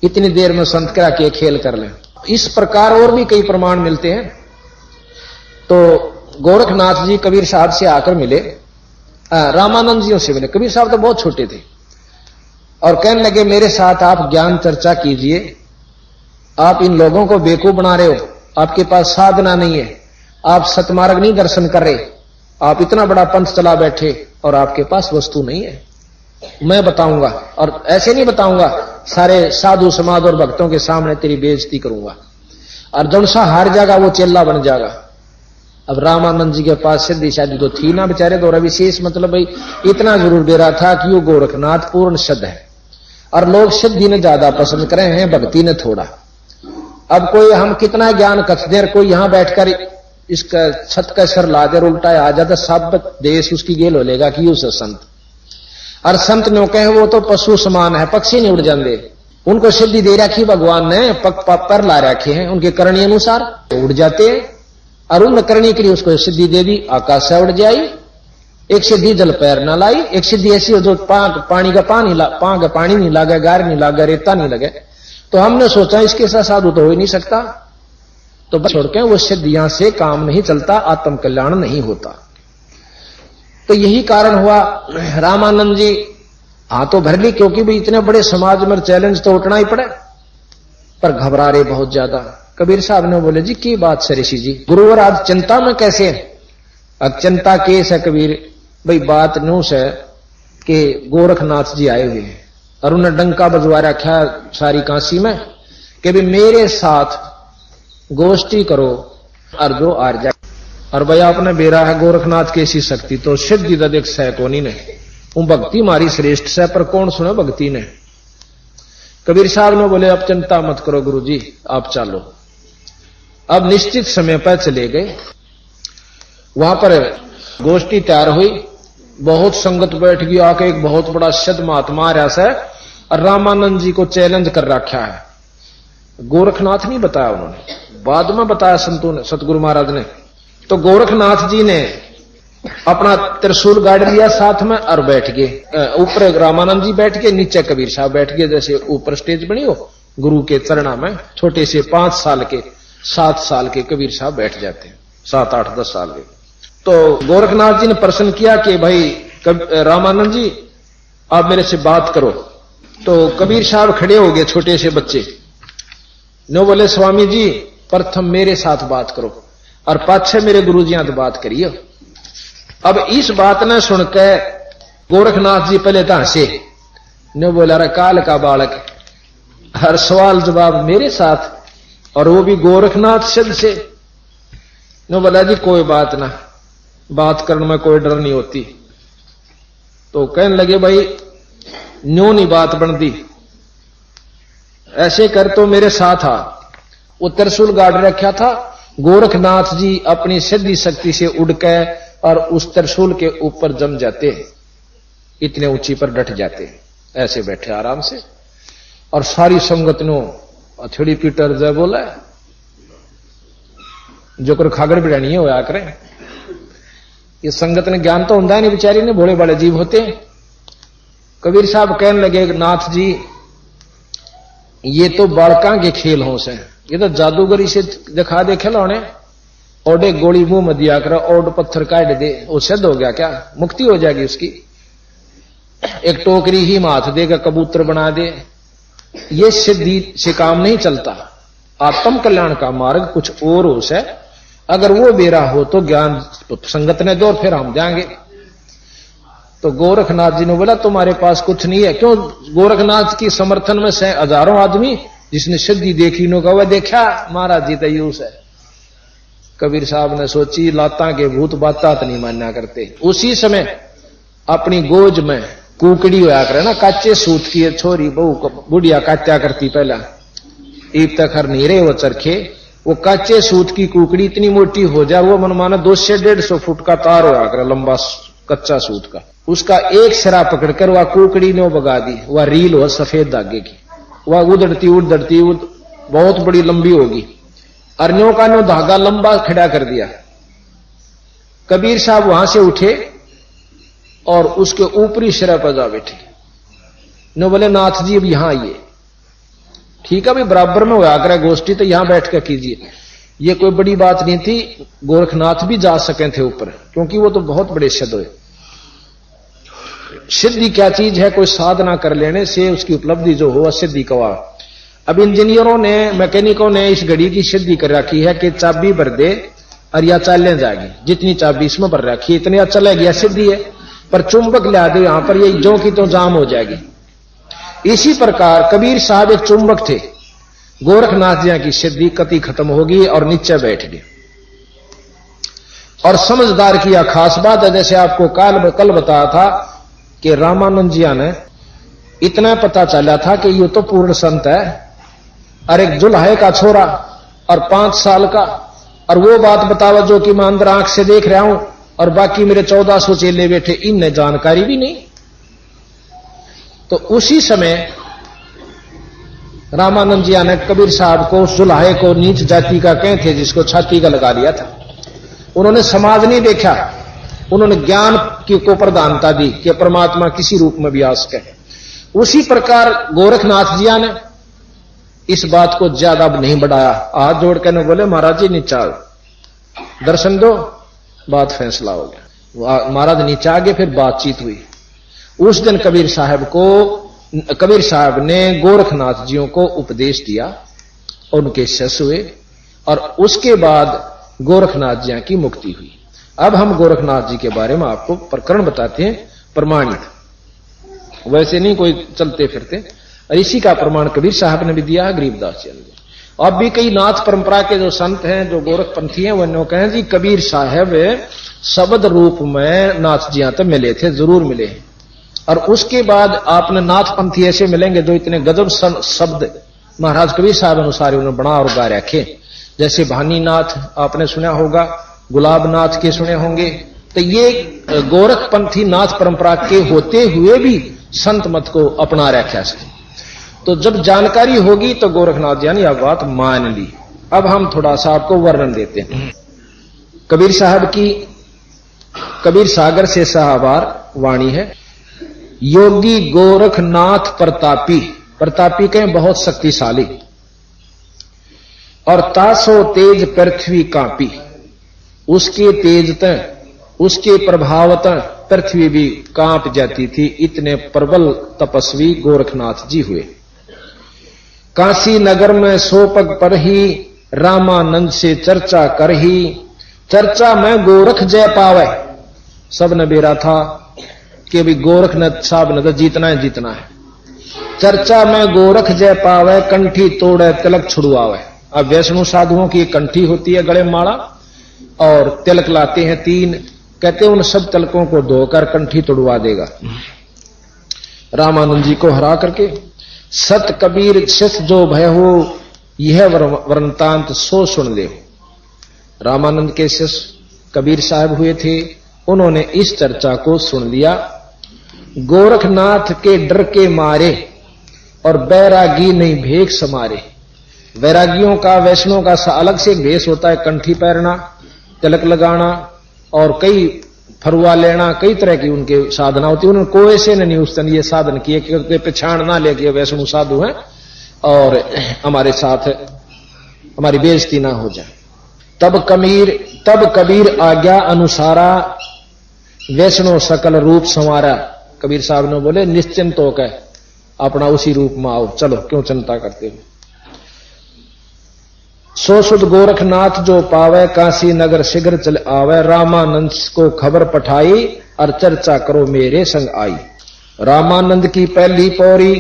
इतनी देर में संत करा के खेल कर ले। इस प्रकार और भी कई प्रमाण मिलते हैं। तो गोरखनाथ जी कबीर साहब से आकर मिले, रामानंद जियों से मिले। कबीर साहब तो बहुत छोटे थे और कहने लगे मेरे साथ आप ज्ञान चर्चा कीजिए, आप इन लोगों को बेवकूफ बना रहे हो, आपके पास साधना नहीं है, आप सतमार्ग नहीं दर्शन कर रहे, आप इतना बड़ा पंथ चला बैठे और आपके पास वस्तु नहीं है। मैं बताऊंगा, और ऐसे नहीं बताऊंगा, सारे साधु समाज और भक्तों के सामने तेरी बेइज्जती करूंगा, और जौन सा हार जाएगा वो चेला बन जाएगा। अब रामानंद जी के पास सिद्धि शादी तो थी ना बेचारे, तो विशेष मतलब भाई इतना जरूर दे रहा था कि वो गोरखनाथ पूर्ण सिद्ध है, और लोग सिद्धि ने ज्यादा पसंद करे हैं, भक्ति ने थोड़ा। अब कोई हम कितना ज्ञान कथ देर, कोई यहां बैठकर इसका छत का सर ला देर उल्टा आ जाता, सब देश उसकी गेल हो लेगा कि उस संत। और संत ने कहे वो तो पशु समान है, पक्षी नहीं उड़ जाते, उनको सिद्धि दे रखी भगवान ने, पग पर ला रखे हैं उनके करणी अनुसार, तो उड़ जाते हैं। और उन करनी के लिए उसको सिद्धि दे दी, आकाश से उड़ जाई। एक सिद्धि जल पैर ना लाई, एक सिद्धि ऐसी हो जो पानी का पानी नहीं लागे, गार नहीं लागे, रेता नहीं लगे। तो हमने सोचा इसके साथ साधु तो हो ही नहीं सकता, तो बस छोड़ के वो सिद्धियां से काम नहीं चलता, आत्म कल्याण नहीं होता। तो यही कारण हुआ रामानंद जी हाथों भर ली, क्योंकि भी इतने बड़े समाज में चैलेंज तो उठना ही पड़े, पर घबरा रहे बहुत ज्यादा। कबीर साहब ने बोले जी की बात है ऋषि जी, गुरुवर आज चिंता में कैसे है? अब चिंता केस है कबीर भाई, बात न्यूस है कि गोरखनाथ जी आए हुए हैं, और उन्हें डंका बजवा रखा सारी काशी में कि भी मेरे साथ गोष्ठी करो और जो आर जाए। और भाई आपने बेरा है गोरखनाथ की ऐसी शक्ति तो सिद्धि देख सह कोनी ने वो भक्ति मारी श्रेष्ठ से, पर कौन सुने भक्ति ने। कबीर साहब ने बोले अब चिंता मत करो गुरुजी, आप चलो। अब निश्चित समय पर चले गए। वहां पर गोष्ठी तैयार हुई, बहुत संगत बैठ गई। आके एक बहुत बड़ा सिद्ध महात्मा रहा से और रामानंद जी को चैलेंज कर रखा है। गोरखनाथ नहीं बताया उन्होंने, बाद में बताया सतगुरु महाराज ने। तो गोरखनाथ जी ने अपना त्रिशूल गाड़ लिया साथ में और बैठ गए। ऊपर रामानंद जी बैठ गए, नीचे कबीर साहब बैठ गए। जैसे ऊपर स्टेज बनी हो गुरु के चरणा में, छोटे से 5 साल के 7 साल के कबीर साहब बैठ जाते हैं, 7, 8, 10 साल के। तो गोरखनाथ जी ने प्रश्न किया कि भाई रामानंद जी आप मेरे से बात करो। तो कबीर साहब खड़े हो गए, छोटे से बच्चे नो बोले स्वामी जी प्रथम मेरे साथ बात करो और पाछे मेरे गुरुजियां तो बात करिए। अब इस बात ने सुनकर गोरखनाथ जी पहले तो हंसे, नो बोला अरे काल का बालक, हर सवाल जवाब मेरे साथ, और वो भी गोरखनाथ सिद्ध से। नो बोला जी कोई बात ना, बात करने में कोई डर नहीं होती। तो कहने लगे भाई न्यों नहीं बात बनती, ऐसे कर तो मेरे साथ आ। वो त्रिशूल गाड़ रखा था। गोरखनाथ जी अपनी सिद्धि शक्ति से उड़ के और उस त्रिशूल के ऊपर जम जाते, इतने ऊंची पर डट जाते, ऐसे बैठे आराम से। और सारी संगत नो अथड़ी पीटर जय बोला जो कर खागड़ बिड़ानी है होया करें। ये संगत ने ज्ञान तो होता नहीं, बेचारी ने भोले भाले जीव होते। कबीर साहब कहने लगे नाथ जी ये तो बालका के खेल हो से, ये तो जादूगरी से दिखा दे खिलौने। ओडे गोली मुंह में दिया कर, ओड पत्थर काट दे, वो सिद्ध हो गया क्या, मुक्ति हो जाएगी उसकी। एक टोकरी ही माथ देगा, कबूतर बना दे, ये सिद्धि से काम नहीं चलता। आत्म कल्याण का मार्ग कुछ और हो से, अगर वो बेरा हो तो ज्ञान तो संगत ने दो, फिर हम जाएंगे। तो गोरखनाथ जी ने बोला तुम्हारे पास कुछ नहीं है। क्यों? गोरखनाथ की समर्थन में से हजारों आदमी जिसने सिद्धि देखी नो कहा देखा महाराज जी तो यूस है। कबीर साहब ने सोची लाता के भूत बाता तो नहीं मानना करते। उसी समय अपनी गोज में कुकड़ी होया करे ना, काचे सूत की छोरी बहु बुढ़िया काट्या करती पहला, ईब तक हर नहीं रहे वो चरखे। वो काचे सूत की कुकड़ी इतनी मोटी हो जाए, वो मन माना 200 से 150 फुट का तार होया करे लंबा कच्चा सूत का, उसका एक सिरा पकड़कर वह कुकड़ी ने बगा दी। वह रील हो सफेद धागे की, वह उधड़ती उधड़ती बहुत बड़ी लंबी होगी। अरण्यों का नो धागा लंबा खड़ा कर दिया। कबीर साहब वहां से उठे और उसके ऊपरी सिरा पर जा बैठे। नो बोले नाथ जी अब यहां आइए। ठीक है भाई, बराबर में होया करे गोष्ठी तो यहां बैठ कर कीजिए। ये कोई बड़ी बात नहीं थी, गोरखनाथ भी जा सके थे ऊपर, क्योंकि वो तो बहुत बड़े सिद्ध हुए। सिद्धि क्या चीज है? कोई साधना कर लेने से उसकी उपलब्धि जो हो सिद्धि कवा। अब इंजीनियरों ने मैकेनिकों ने इस घड़ी की सिद्धि कर रखी है कि चाबी भर दे और या चलने जाएगी, जितनी चाबी इसमें भर रखी है इतनी चलेगी, सिद्धि है। पर चुंबक ला दे यहां पर, ये जो की तो जाम हो जाएगी। इसी प्रकार कबीर साहब एक चुंबक थे। गोरखनाथ जी की सिद्धि कति खत्म होगी और नीचे बैठ गए। और समझदार की यह खास बात है, जैसे आपको कल बताया था कि रामानंद जी ने इतना पता चला था कि ये तो पूर्ण संत है, और एक जुल्हे का छोरा और 5 साल का, और वो बात बतावा जो कि मैं अंदर आंख से देख रहा हूं, और बाकी मेरे 1400 चेले बैठे, इनने जानकारी भी नहीं। तो उसी समय रामानंद जी ने कबीर साहब को, उस जुल्हे को नीच जाति का कहे थे जिसको छाती का लगा लिया था, उन्होंने समाज नहीं देखा, उन्होंने ज्ञान की को प्रधानता दी कि परमात्मा किसी रूप में भी आ सके। उसी प्रकार गोरखनाथ जी ने इस बात को ज्यादा नहीं बढ़ाया, हाथ जोड़ के बोले महाराज जी नीचा दर्शन दो, बात फैसला हो गया। महाराज नीचे आ गए, फिर बातचीत हुई। उस दिन कबीर साहब ने गोरखनाथ जियों को उपदेश दिया, उनके शिष्य हुए, और उसके बाद गोरखनाथ जी की मुक्ति हुई। अब हम गोरखनाथ जी के बारे में आपको प्रकरण बताते हैं, प्रमाणित, वैसे नहीं कोई चलते फिरते। और इसी का प्रमाण कबीर साहब ने भी दिया है, गरीबदास जी ने। अब भी कई नाथ परंपरा के जो संत हैं, जो गोरखपंथी हैं, वो कहें जी कबीर साहब शब्द रूप में नाथ जी तो मिले थे, जरूर मिले हैं। और उसके बाद आपने नाथपंथी ऐसे मिलेंगे जो इतने गजब शब्द महाराज कबीर साहब अनुसार उन्होंने बना और गा रखे, जैसे भानीनाथ आपने सुना होगा, गुलाबनाथ के सुने होंगे। तो ये गोरखपंथी नाथ परंपरा के होते हुए भी संत मत को अपना रखा है। तो जब जानकारी होगी तो गोरखनाथ जी ने यह बात मान ली। अब हम थोड़ा सा आपको वर्णन देते हैं कबीर साहब की। कबीर सागर से साहबार वाणी है। योगी गोरखनाथ प्रतापी, प्रतापी कहें बहुत शक्तिशाली, और तासो तेज पृथ्वी कांपी, उसके तेजता उसके प्रभावता पृथ्वी भी कांप जाती थी, इतने प्रबल तपस्वी गोरखनाथ जी हुए। काशी नगर में सोपग पर ही रामानंद से चर्चा कर ही, चर्चा में गोरख जय पावे। सब ने बेरा था कि भी गोरखनाथ साहब ने तो जीतना है, जीतना है। चर्चा में गोरख जय पावे, कंठी तोड़े तिलक छुड़वावे। अब वैष्णु साधुओं की कंठी होती है गले माला, और तिलक लाते हैं 3, कहते हैं उन सब तिलकों को धोकर कंठी तोड़वा देगा रामानंद जी को हरा करके। सत कबीर शिष्य जो भय हो, यह वृंतांत सो सुन ले। रामानंद के शिष्य कबीर साहब हुए थे, उन्होंने इस चर्चा को सुन लिया। गोरखनाथ के डर के मारे और बैरागी नहीं भेख समारे। वैरागियों का, वैष्णव का अलग से एक भेष होता है, कंठी पहनना, तिलक लगाना और कई फरुआ लेना, कई तरह की उनके साधना होती है। उन्होंने कोई से नहीं उस दिन ये साधन किए कि पहचान ना लेके वैष्णव साधु हैं और हमारे साथ हमारी बेइज्जती ना हो जाए। तब कबीर आज्ञा अनुसारा, वैष्णव सकल रूप संवारा। कबीर साहब ने बोले निश्चिंत होकर अपना उसी रूप में आओ, चलो क्यों चिंता करते हो। सो सुध गोरखनाथ जो पावे, काशी नगर शीघ्र चल आवे। रामानंद को खबर पठाई और चर्चा करो मेरे संग आई। रामानंद की पहली पौड़ी,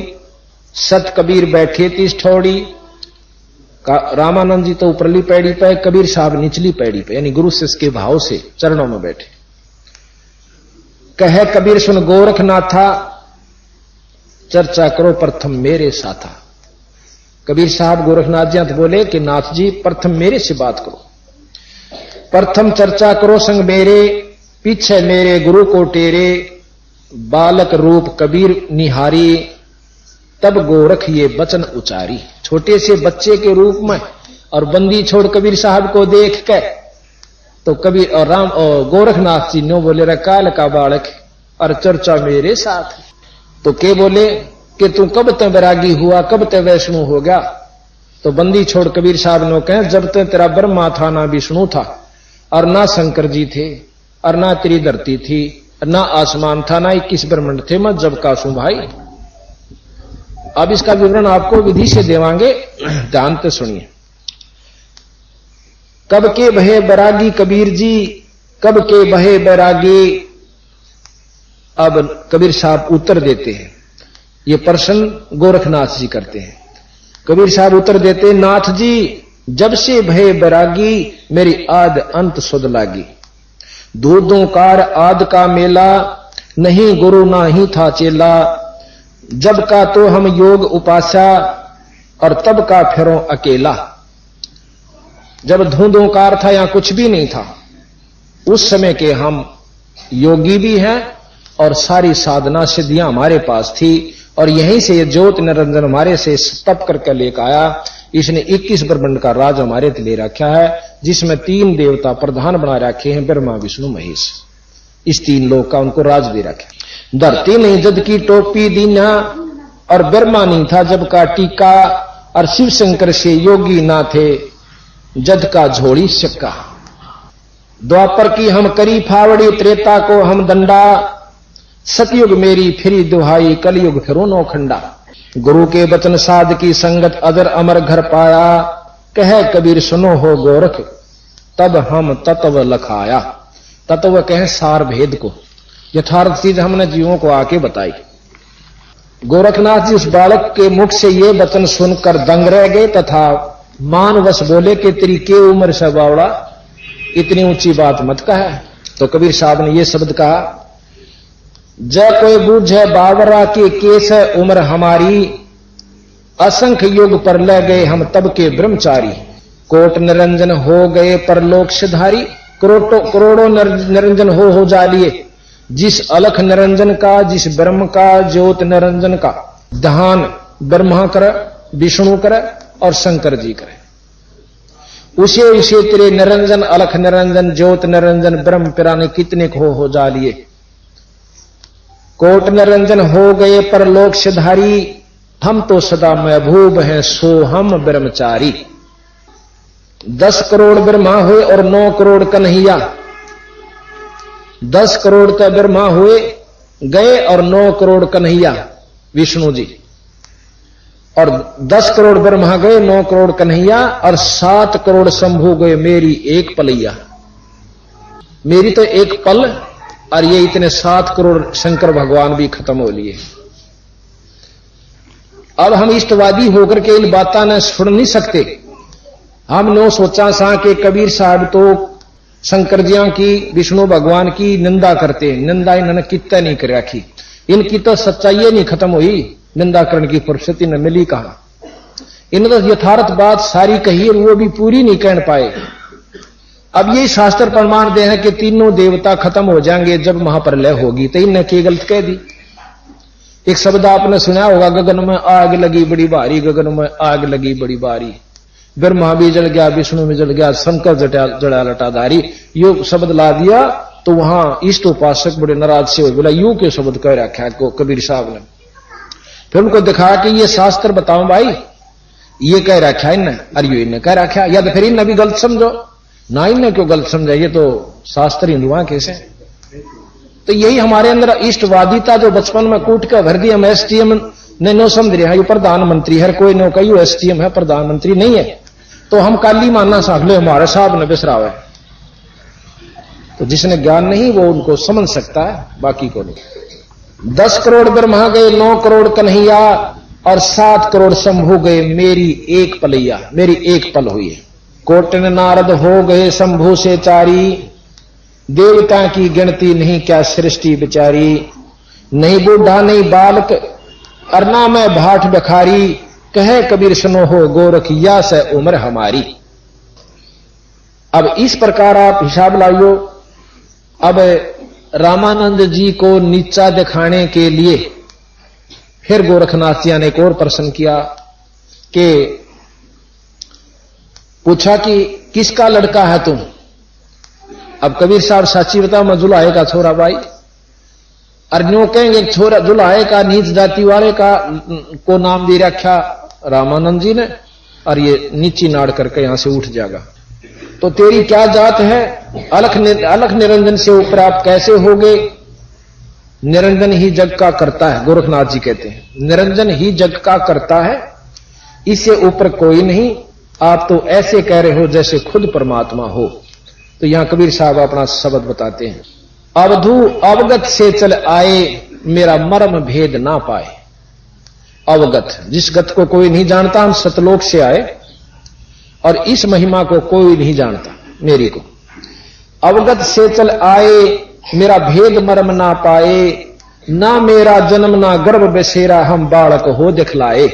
सत कबीर बैठे तीस ठौड़ी। रामानंद जी तो ऊपरली पैड़ी पे, कबीर साहब निचली पैड़ी पे, यानी गुरु शिष्य के भाव से चरणों में बैठे। कहे कबीर सुन गोरखनाथा, चर्चा करो प्रथम मेरे साथा। कबीर साहब गोरखनाथ जी तो बोले कि नाथ जी प्रथम मेरे से बात करो, प्रथम चर्चा करो संग मेरे। पीछे मेरे गुरु को टेरे, बालक रूप कबीर निहारी। तब गोरख ये वचन उचारी। छोटे से बच्चे के रूप में और बंदी छोड़ कबीर साहब को देख के तो कबीर और राम और गोरखनाथ जी नो बोले, रे काल का बालक और चर्चा मेरे साथ। तो के बोले कि तू कब तक बैरागी हुआ, कब तक वैष्णु हो गया। तो बंदी छोड़ कबीर साहब ने कहे, जब तक तेरा ब्रह्मा था ना विष्णु था, और ना शंकर जी थे, और ना तेरी धरती थी, ना आसमान था, ना 21 ब्रह्मांड थे, मैं जब का सू भाई। अब इसका विवरण आपको विधि से देवांगे, ध्यान से सुनिए। कब के बहे बैरागी कबीर जी, कब के बहे बैरागी। अब कबीर साहब उत्तर देते हैं, ये प्रश्न गोरखनाथ जी करते हैं। कबीर साहब उत्तर देते, नाथ जी जब से भय बैरागी, मेरी आद अंत सुध लागी। दूधों कार आद का मेला, नहीं गुरु ना ही था चेला। जब का तो हम योग उपासा, और तब का फिरो अकेला। जब धूंधोकार था, यहां कुछ भी नहीं था, उस समय के हम योगी भी हैं और सारी साधना सिद्धियां हमारे पास थी, और यहीं से ये ज्योत निरंजन हमारे से तप करके लेकर आया। इसने 21 ब्रह्मांड का राज हमारे ले रखा है, जिसमें 3 देवता प्रधान बना रखे हैं, ब्रह्मा विष्णु महेश। इस 3 लोक का उनको राज दे रखा। धरती नहीं जद की टोपी दीना, और ब्रह्मा नहीं था जब का टीका। और शिव शंकर से योगी ना थे, जद का झोड़ी सिक्का। द्वापर की हम करी फावड़ी, त्रेता को हम दंडा। सतयुग मेरी फिरी दुहाई, कलयुग फिरो नौखंडा। गुरु के वचन साध की संगत, अजर अमर घर पाया। कहे कबीर सुनो हो गोरख, तब हम तत्व लखाया। तत्व कहे सार भेद को, यथार्थ चीज हमने जीवों को आके बताई। गोरखनाथ जी उस बालक के मुख से ये वचन सुनकर दंग रह गए, तथा मानवश बोले कि तेरी के उम्र से बावड़ा, इतनी ऊंची बात मत कहा। तो कबीर साहब ने ये शब्द कहा, जय कोई बूझे बावरा के केस है उम्र हमारी, असंख्य युग पर ले गए हम तब के ब्रह्मचारी, कोट निरंजन हो गए परलोक सिधारी, करोड़ों निरंजन हो जा लिए, जिस अलख निरंजन का, जिस ब्रह्म का, ज्योत निरंजन का ध्यान ब्रह्मा करे, विष्णु करे और शंकर जी करे, उसे तेरे निरंजन, अलख निरंजन, ज्योत निरंजन, ब्रह्म पिराने कितने हो जा लिए। कोट निरंजन हो गए परलोक सिधारी, हम तो सदा महबूब हैं सो हम ब्रह्मचारी। 10 करोड़ ब्रह्मा हुए और 9 करोड़ कन्हैया, 10 करोड़ तो ब्रह्मा हुए गए और 9 करोड़ कन्हैया विष्णु जी, और 10 करोड़ ब्रह्मा गए, 9 करोड़ कन्हैया और 7 करोड़ शंभू गए मेरी एक पलैया। मेरी तो एक पल और ये इतने 7 करोड़ शंकर भगवान भी खत्म हो लिए। अब हम इष्टवादी होकर के इन बातें न सुन नहीं सकते। हमने सोचा सा कि कबीर साहब तो शंकर जिया की, विष्णु भगवान की निंदा करते, निंदा इन्होंने कितना नहीं कर रखी, इनकी तो सच्चाई नहीं खत्म हुई, निंदा करने की फुर्सत न मिली कहा। इन्होंने तो यथार्थ बात सारी कही और वो भी पूरी नहीं कह पाए। अब ये शास्त्र प्रमाण दे हैं कि तीनों देवता खत्म हो जाएंगे जब महाप्रलय होगी, तो इन्हें की गलत कह दी। एक शब्द आपने सुना होगा, गगन में आग लगी बड़ी भारी, गगन में आग लगी बड़ी भारी, ब्रह्मा भी जल गया, विष्णु भी जल गया, शंकर जड़ा लटाधारी। यो शब्द ला दिया तो वहां इष्ट उपासक बड़े नाराज से हो, बोला यू क्यों शब्द कह रखा है को कबीर साहब ने। फिर उनको दिखाया कि ये शास्त्र बताओ भाई, ये कह रखा है इन्हें और ये इन्हें कह रखा, या तो फिर इन्हें भी गलत समझो ना, इन्हें क्यों गलत समझा, ये तो शास्त्र हिंदुआ कैसे। तो यही हमारे अंदर इष्टवादिता जो बचपन में कूट कर भर दी, हम एसटीएम ने नो समझ रहे हैं, ये प्रधानमंत्री है, कोई नो कही एसटीएम है, प्रधानमंत्री नहीं है, तो हम काली मानना साख लो हमारे साहब ने बिसरावे। तो जिसने ज्ञान नहीं वो उनको समझ सकता है, बाकी को नहीं। 10 करोड़ ब्रह्मा गए, 9 करोड़ कन्हैया और 7 करोड़ शंभू गए मेरी एक पलैया, मेरी एक पल हुई है। कोटन नारद हो गए शंभू से चारी, देवता की गिनती नहीं क्या सृष्टि बिचारी, नहीं बूढ़ा नहीं बालक अरना में भाट बखारी, कहे कबीर सुनो हो गोरखिया से उम्र हमारी। अब इस प्रकार आप हिसाब लाइयो। अब रामानंद जी को नीचा दिखाने के लिए फिर गोरखनाथ जी ने एक और प्रश्न किया कि पूछा कि किसका लड़का है तुम। अब कबीर साहब साची बता, मैं जुलाहे का छोरा भाई। अर्जुन कहेंगे छोरा जुलाहे का, नीच जाति वाले का को नाम दे रखा रामानंद जी ने, और ये नीची नाड़ करके यहां से उठ जाएगा। तो तेरी क्या जात है, अलख निरंजन से ऊपर आप कैसे होगे। निरंजन ही जग का करता है, गोरखनाथ जी कहते हैं निरंजन ही जग का करता है, इससे ऊपर कोई नहीं। आप तो ऐसे कह रहे हो जैसे खुद परमात्मा हो। तो यहां कबीर साहब अपना शब्द बताते हैं, अवधू अवगत से चल आए मेरा मर्म भेद ना पाए। अवगत, जिस गत को कोई नहीं जानता, हम सतलोक से आए और इस महिमा को कोई नहीं जानता मेरी को। अवगत से चल आए मेरा भेद मर्म ना पाए, ना मेरा जन्म ना गर्भ बसेरा हम बालक हो दिखलाए।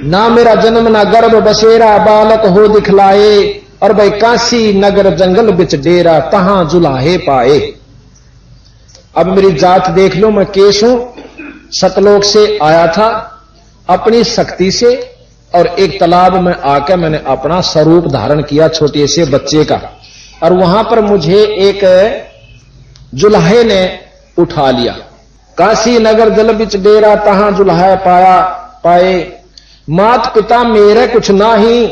ना मेरा जन्म ना गर्भ बसेरा बालक हो दिखलाए, और भाई काशी नगर जंगल बिच डेरा तहां जुलाहे पाए। अब मेरी जात देख लो, मैं केश हूं, सतलोक से आया था अपनी शक्ति से, और एक तालाब में आकर मैंने अपना स्वरूप धारण किया छोटे से बच्चे का, और वहां पर मुझे एक जुलाहे ने उठा लिया। काशी नगर जल बिच डेरा तहां जुलाहे पाए। मात पिता मेरे कुछ ना ही,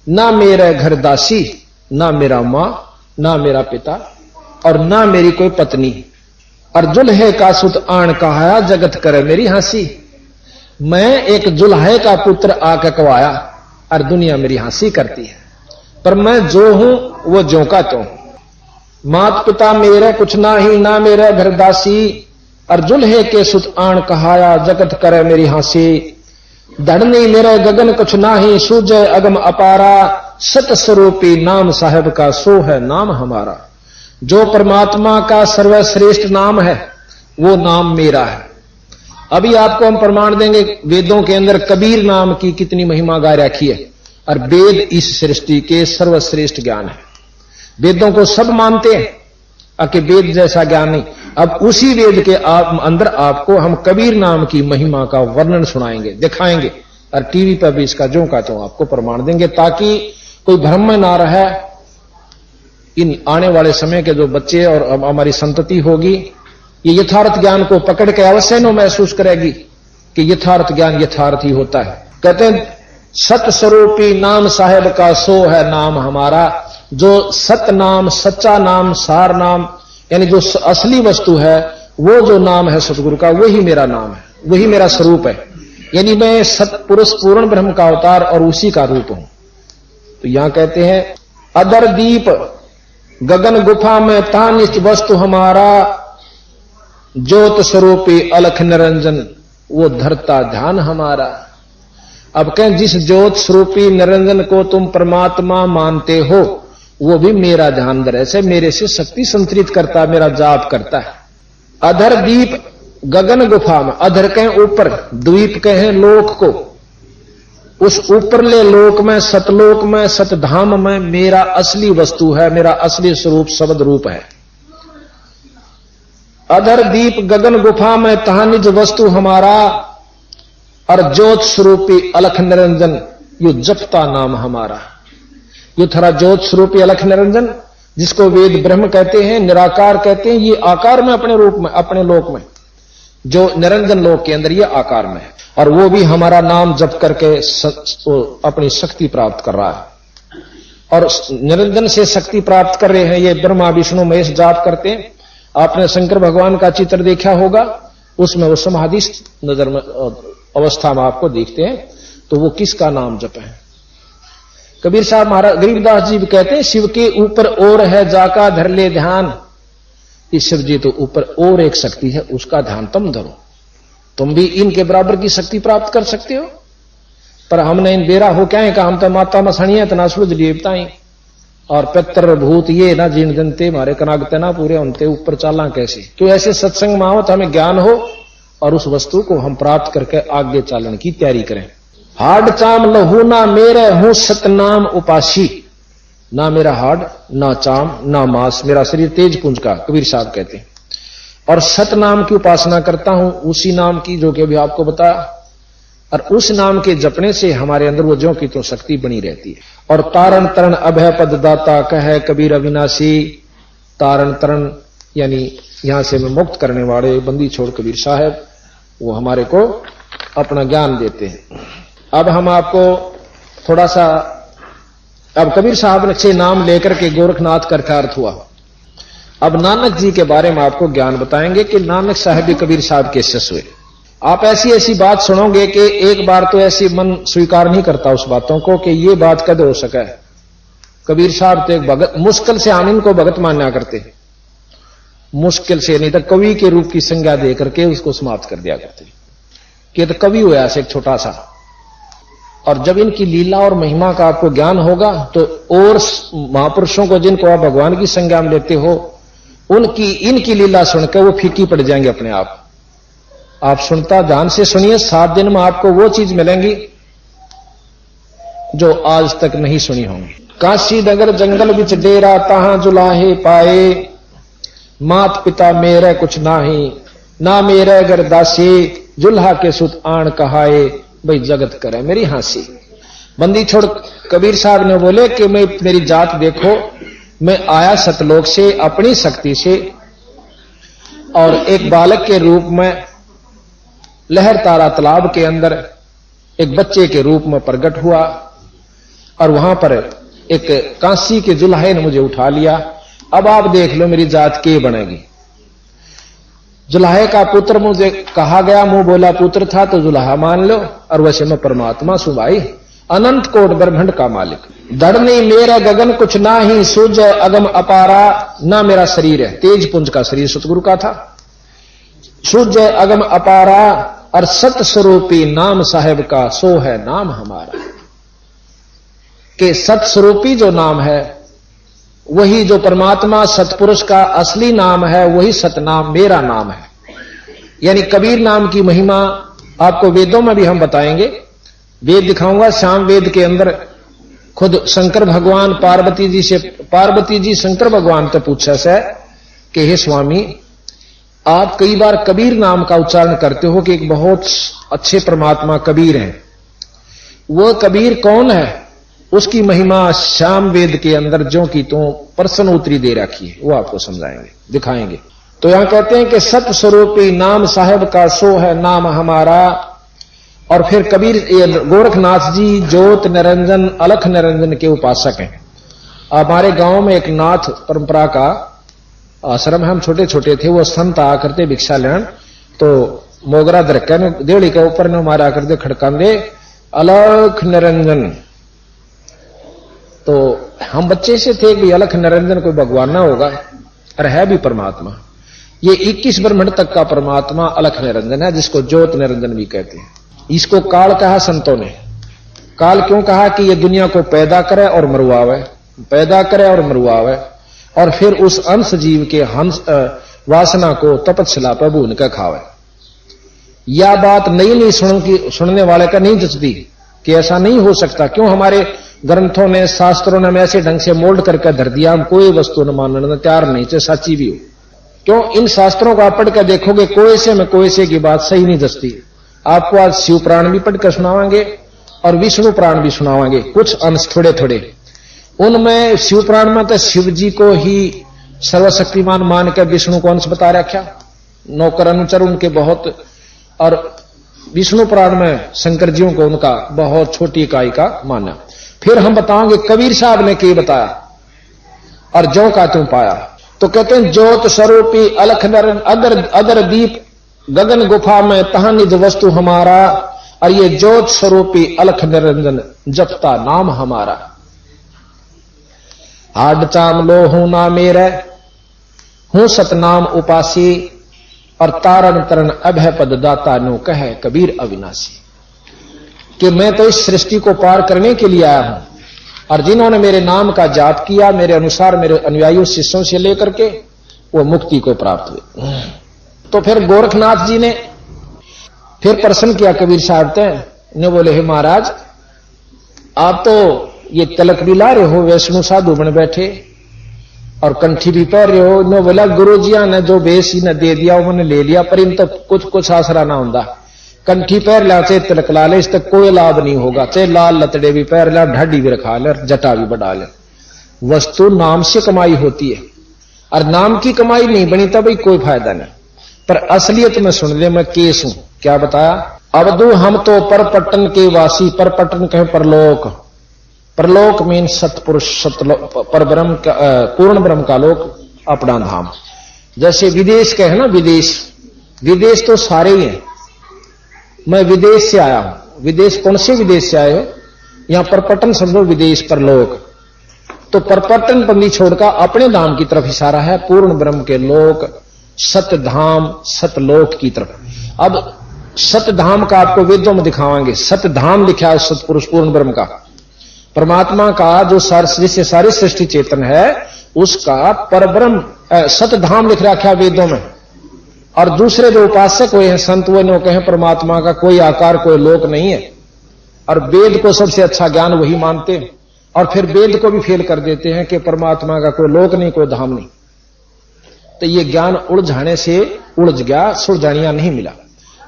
ना मेरे घर दासी, ना मेरा मां, ना मेरा पिता, और ना मेरी कोई पत्नी। और जुल्हे का सुत आन कहाया जगत करे मेरी हंसी। मैं एक जुल्हे का पुत्र आके कवाया और दुनिया मेरी हंसी करती है, पर मैं जो हूं वो ज्यों का त्यों हूं। मात पिता मेरे कुछ ना ही, ना मेरे घर दासी, और जुल्हे के सुत आन कहाया जगत करे मेरी हंसी। धड़ नहीं मेरे गगन कुछ नाही, सूझे अगम अपारा, सत स्वरूपी नाम साहेब का सो है नाम हमारा। जो परमात्मा का सर्वश्रेष्ठ नाम है वो नाम मेरा है। अभी आपको हम प्रमाण देंगे, वेदों के अंदर कबीर नाम की कितनी महिमा गा रखी है, और वेद इस सृष्टि के सर्वश्रेष्ठ ज्ञान है। वेदों को सब मानते हैं कि वेद जैसा ज्ञान नहीं। अब उसी वेद के अंदर आपको हम कबीर नाम की महिमा का वर्णन सुनाएंगे, दिखाएंगे, और टीवी पर भी इसका जो कहता हूं आपको प्रमाण देंगे, ताकि कोई भ्रम में ना रहे। इन आने वाले समय के जो बच्चे और हमारी संतति होगी, ये यथार्थ ज्ञान को पकड़ के अवश्य न महसूस करेगी कि यथार्थ ज्ञान यथार्थ ही होता है। कहते हैं सत स्वरूपी नाम साहेब का सो है नाम हमारा। जो सत नाम, सच्चा नाम, सार नाम, यानी जो असली वस्तु है, वो जो नाम है सतगुरु का, वही मेरा नाम है, वही मेरा स्वरूप है। यानी मैं सतपुरुष पूर्ण ब्रह्म का अवतार और उसी का रूप हूं। तो यहां कहते हैं अदर दीप गगन गुफा में तानिष्ठ वस्तु हमारा, ज्योत स्वरूपी अलख निरंजन वो धरता ध्यान हमारा। अब कहें जिस ज्योत स्वरूपी निरंजन को तुम परमात्मा मानते हो, वो भी मेरा ध्यान धरे से मेरे से शक्ति संतरित करता है, मेरा जाप करता है। अधर दीप गगन गुफा में, अधर कहें ऊपर, द्वीप कहें लोक को, उस ऊपरले लोक में, सतलोक में, सतधाम में मेरा असली वस्तु है, मेरा असली स्वरूप शब्द रूप है। अधर दीप गगन गुफा में तहां निज वस्तु हमारा, और ज्योत स्वरूपी अलख निरंजन यो जपता नाम हमारा। यो थरा ज्योत स्वरूपी अलख निरंजन, जिसको वेद ब्रह्म कहते हैं, निराकार कहते हैं, ये आकार में अपने रूप में, अपने लोक में, जो निरंजन लोक के अंदर ये आकार में है, और वो भी हमारा नाम जप करके अपनी शक्ति प्राप्त कर रहा है। और निरंजन से शक्ति प्राप्त कर रहे हैं ये ब्रह्मा विष्णु महेश जाप करते हैं। आपने शंकर भगवान का चित्र देखा होगा, उसमें वो समाधि नजर में अवस्था में आपको देखते हैं, तो वो किसका नाम जप है? कबीर साहब महाराज गरीबदास जी भी कहते हैं शिव के ऊपर और है जाका धर ले ध्यान। इस शिव जी तो ऊपर और एक शक्ति है, उसका ध्यान तुम धरो, तुम भी इनके बराबर की शक्ति प्राप्त कर सकते हो। पर हमने इन बेरा हो क्या है, हम तो माता मसणिया तना सूरज देवता ही और पितर भूत ये ना जीन जनते हमारे कनागते ना पूरे उनते ऊपर चाला कैसे। तो ऐसे सत्संग में आओ तो हमें ज्ञान हो और उस वस्तु को हम प्राप्त करके आगे चालन की तैयारी करें। हाड चाम लहू ना मेरे हूं सतनाम उपासी, ना मेरा हाड ना चाम ना मांस, मेरा शरीर तेज पुंज का, कबीर साहब कहते हैं। और सत नाम की उपासना करता हूं, उसी नाम की जो कि अभी आपको बताया, और उस नाम के जपने से हमारे अंदर वो ज्यों की तो शक्ति बनी रहती है। और तारण तरण अभय पद दाता कहे कबीर अविनाशी, तारण तरण यानी यहां से में मुक्त करने वाले बंदी छोड़ कबीर साहब, वो हमारे को अपना ज्ञान देते हैं। अब हम आपको थोड़ा सा, अब कबीर साहब ने 6 नाम लेकर के गोरखनाथ का अर्थ हुआ। अब नानक जी के बारे में आपको ज्ञान बताएंगे कि नानक साहब भी कबीर साहब के शिष्य हुए। आप ऐसी ऐसी बात सुनोगे कि एक बार तो ऐसी मन स्वीकार नहीं करता उस बातों को कि ये बात कद हो सका है। कबीर साहब तो एक भगत, मुश्किल से हम इनको भगत मान्या करते हैं, मुश्किल से, नहीं तो कवि के रूप की संज्ञा दे करके उसको समाप्त कर दिया करते कि तो कवि हुआ एक छोटा सा। और जब इनकी लीला और महिमा का आपको ज्ञान होगा तो और महापुरुषों को जिनको आप भगवान की संज्ञा में लेते हो, उनकी इनकी लीला सुनकर वो फीकी पड़ जाएंगे अपने आप। आप सुनता ध्यान से सुनिए, 7 दिन में आपको वो चीज मिलेंगी जो आज तक नहीं सुनी होंगी। काशी नगर जंगल बिच डेरा तहां जुलाहे पाए, मात पिता मेरे कुछ नाही, ना मेरे अगर दासी, जुल्हा के सुत आण कहाए, भाई जगत करे मेरी हांसी। बंदी छोड़ कबीर साहब ने बोले कि मैं मेरी जात देखो, मैं आया सतलोक से अपनी शक्ति से, और एक बालक के रूप में लहर तारा तालाब के अंदर एक बच्चे के रूप में प्रकट हुआ, और वहां पर एक कांसी के जुल्हे ने मुझे उठा लिया। अब आप देख लो मेरी जात के बनेगी। जुल्हे का पुत्र मुझे कहा गया, मुंह बोला पुत्र था तो जुल्हा मान लो, और वैसे मैं परमात्मा सु भाई, अनंत कोट ब्रह्मांड का मालिक। धड़ नहीं मेरा गगन कुछ ना ही, सूझ अगम अपारा, ना मेरा शरीर है, तेज पुंज का शरीर सतगुरु का था। सूझ अगम अपारा, और सत स्वरूपी नाम साहेब का सो है नाम हमारा। कि सत स्वरूपी जो नाम है वही जो परमात्मा सतपुरुष का असली नाम है, वही सतनाम मेरा नाम है। यानी कबीर नाम की महिमा आपको वेदों में भी हम बताएंगे। वेद दिखाऊंगा, शाम वेद के अंदर खुद शंकर भगवान पार्वती जी शंकर भगवान से पूछा से कि हे स्वामी, आप कई बार कबीर नाम का उच्चारण करते हो कि एक बहुत अच्छे परमात्मा कबीर हैं। वो कबीर कौन है, उसकी महिमा श्याम वेद के अंदर जो की तो प्रश्न उत्तरी दे रखी है, वो आपको समझाएंगे, दिखाएंगे। तो यहां कहते हैं कि सत स्वरूपी नाम साहेब का सो है नाम हमारा। और फिर कबीर गोरखनाथ जी ज्योत निरंजन अलख निरंजन के उपासक हैं। हमारे गांव में एक नाथ परंपरा का आश्रम है, हम छोटे छोटे थे, वो संत आ करते भिक्षा लेन, तो मोगरा दरकन देड़ी के ऊपर ने मारा करते खड़कांदे अलख निरंजन। तो हम बच्चे से थे कि अलख निरंजन कोई भगवान ना होगा, और है भी परमात्मा। ये 21 ब्रह्मांड तक का परमात्मा अलख निरंजन है, जिसको ज्योत निरंजन भी कहते हैं। इसको काल कहा संतों ने। काल क्यों कहा कि ये दुनिया को पैदा करे और मरवावे, पैदा करे और मरवावे, और फिर उस अंश जीव के हंस वासना को तपस्या पर भून कर खावे। यह बात नई सुनने वाले का नहीं जचती कि ऐसा नहीं हो सकता। क्यों हमारे ग्रंथों ने शास्त्रों ने ऐसे ढंग से मोल्ड करके धर दिया, हम कोई वस्तु न मानने तैयार नहीं, चाहे सच्ची भी हो। क्यों इन शास्त्रों को आप पढ़ कर देखोगे, कोयसे में कोयसे की बात सही नहीं जचती। आपको आज शिव पुराण भी पढ़कर सुनावांगे और विष्णु पुराण भी सुनावांगे, कुछ अंश थोड़े थोड़े। उनमें शिव पुराण में तो शिव जी को ही सर्वशक्तिमान मान कर विष्णु को अंश बता रखा, नौकर अनुचर उनके बहुत, और विष्णु पुराण में शंकर जियों को उनका बहुत छोटी इकाई का माना। फिर हम बताएंगे कबीर साहब ने क्या बताया और जो का तुम पाया। तो कहते हैं ज्योत स्वरूपी अलख नरन अदर दीप गगन गुफा में तहां निज वस्तु हमारा, और ये ज्योत स्वरूपी अलख निरंजन जपता नाम हमारा। हाड चाम लो हूं ना मेरे, हूं सतनाम उपासी, और तारण तरण अभय पद दाता नो कहे कबीर अविनाशी। कि मैं तो इस सृष्टि को पार करने के लिए आया हूं, और जिन्होंने मेरे नाम का जाप किया, मेरे अनुसार मेरे अनुयायियों शिष्यों से लेकर के वो मुक्ति को प्राप्त हुए। तो फिर गोरखनाथ जी ने फिर प्रश्न किया कबीर साहब ने, बोले हे महाराज, आप तो ये तिलक भी ला रहे हो, वैष्णु साधु बन बैठे और कंठी भी पहन रहे हो। ने बोला गुरु जी ने जो बेस ने दे दिया वो मैंने ले लिया, पर इन तक कुछ आसरा ना होता। कंठी पैर ला चाहे तिलक ला ले, इस तक कोई लाभ नहीं होगा। चाहे लाल लतड़े भी पैर ला, ढाडी भी रखा ले, जटा भी बढ़ा ले। वस्तु नाम से कमाई होती है, और नाम की कमाई नहीं बनी तब भाई कोई फायदा नहीं। पर असलियत में सुन ले, मैं केस हूं। क्या बताया? अवधु हम तो परपट्टन के वासी, परपट्टन कहे परलोक, परलोक मीन सतपुरुष, पर ब्रह्म का पूर्ण ब्रह्म का लोक, अपना धाम। जैसे विदेश कहे ना, विदेश तो सारे ही हैं। मैं विदेश से आया हूं। विदेश कौन से विदेश से आए हो? यहां परपट्टन समझो, विदेश परलोक। तो परपट्टन बंदी छोड़कर अपने धाम की तरफ इशारा है, पूर्ण ब्रह्म के लोक, सतधाम सतलोक की तरफ। अब सतधाम का आपको वेदों में दिखावांगे। सतधाम लिखा है सतपुरुष पूर्ण ब्रह्म का, परमात्मा का जो जिससे सारी सृष्टि चेतन है, उसका परब्रह्म सतधाम लिख रखा है वेदों में। और दूसरे जो उपासक हुए हैं संत, वो नो कहें परमात्मा का कोई आकार कोई लोक नहीं है, और वेद को सबसे अच्छा ज्ञान वही मानते हैं, और फिर वेद को भी फेल कर देते हैं कि परमात्मा का कोई लोक नहीं कोई धाम नहीं। तो ये ज्ञान उलझाने से उलझ गया, सुलझानिया नहीं मिला।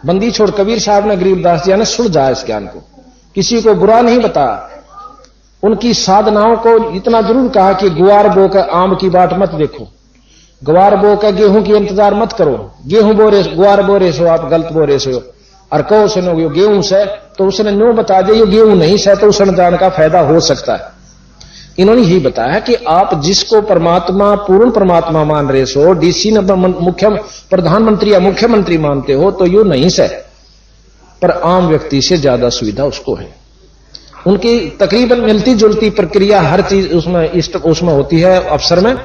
बंदी छोड़ कबीर साहब ने, गरीबदास जी ने सुलझाया इस ज्ञान को, किसी को बुरा नहीं बताया। उनकी साधनाओं को इतना जरूर कहा कि गुआर बो कर आम की बाट मत देखो, गुआर बो कर गेहूं की इंतजार मत करो। गेहूं बो रहे गुआर बो रहे सो, आप गलत बो रहे सो, और कहो सुनो यो गेहूं से, तो उसने न्यू बता दे ये गेहूं नहीं से, तो उसने जान का फायदा हो सकता है। इन्होंने यही बताया कि आप जिसको परमात्मा पूर्ण परमात्मा मान रहे सो, डीसी ने मुख्य प्रधानमंत्री या मुख्यमंत्री मानते हो, तो यू नहीं से, पर आम व्यक्ति से ज्यादा सुविधा उसको है। उनकी तकरीबन मिलती जुलती प्रक्रिया हर चीज उसमें होती है। अफसर में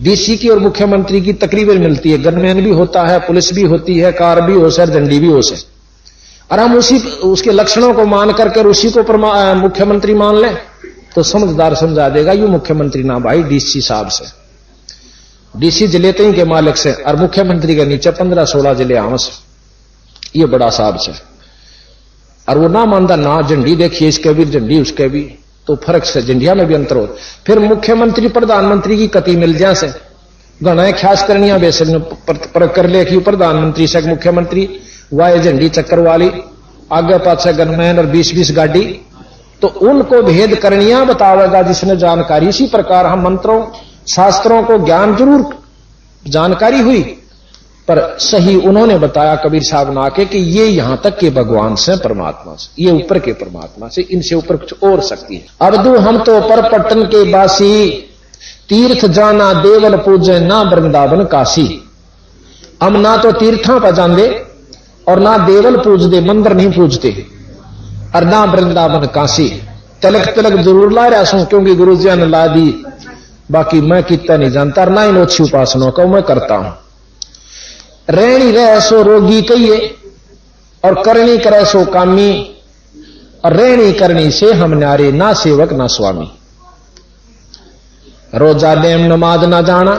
डीसी की और मुख्यमंत्री की तकरीबन मिलती है। गनमैन भी होता है, पुलिस भी होती है, कार भी हो से, झंडी भी हो से। और हम उसके लक्षणों को मान करके उसी को मुख्यमंत्री मान लें तो समझदार समझा देगा ये मुख्यमंत्री ना भाई डीसी साहब से, डीसी जिले तई के मालिक से और मुख्यमंत्री के नीचे 15-16 जिले आम से, ये बड़ा साहब से। और वो ना मानता ना झंडी देखिए इसके भी झंडी उसके भी, तो फर्क से झंडिया में भी अंतर हो। फिर मुख्यमंत्री प्रधानमंत्री की कति मिल जा से घना ख्यास करनिया बेसन पर कर ले कि प्रधानमंत्री से मुख्यमंत्री वाय झंडी चक्कर वाली आगे पाछे गनमैन और 20-20 गाड़ी, तो उनको भेद करनिया बतावेगा जिसने जानकारी। इसी प्रकार हम मंत्रों शास्त्रों को ज्ञान जरूर जानकारी हुई पर सही उन्होंने बताया कबीर साहब ना के कि ये यहां तक के भगवान से परमात्मा से, ये ऊपर के परमात्मा से, इनसे ऊपर कुछ और शक्ति है। अबदू हम तो पर पट्टन के बासी तीर्थ जाना देवल पूजे ना वृंदावन काशी। हम ना तो तीर्थों पर जाते और ना देवल पूजते, मंदिर नहीं पूजते, और ना वृंदावन काशी। तिलक तिलक जरूर ला रहा सू क्योंकि गुरु जी ने ला दी, बाकी मैं कितना नहीं जानता, ना इन अच्छी उपासना को मैं करता हूं। रहनी रह सो रोगी कहिए और करनी करे सो कामी, और रहनी करनी से हम न्यारे ना सेवक ना स्वामी। रोजा नेम नमाज ना जाना,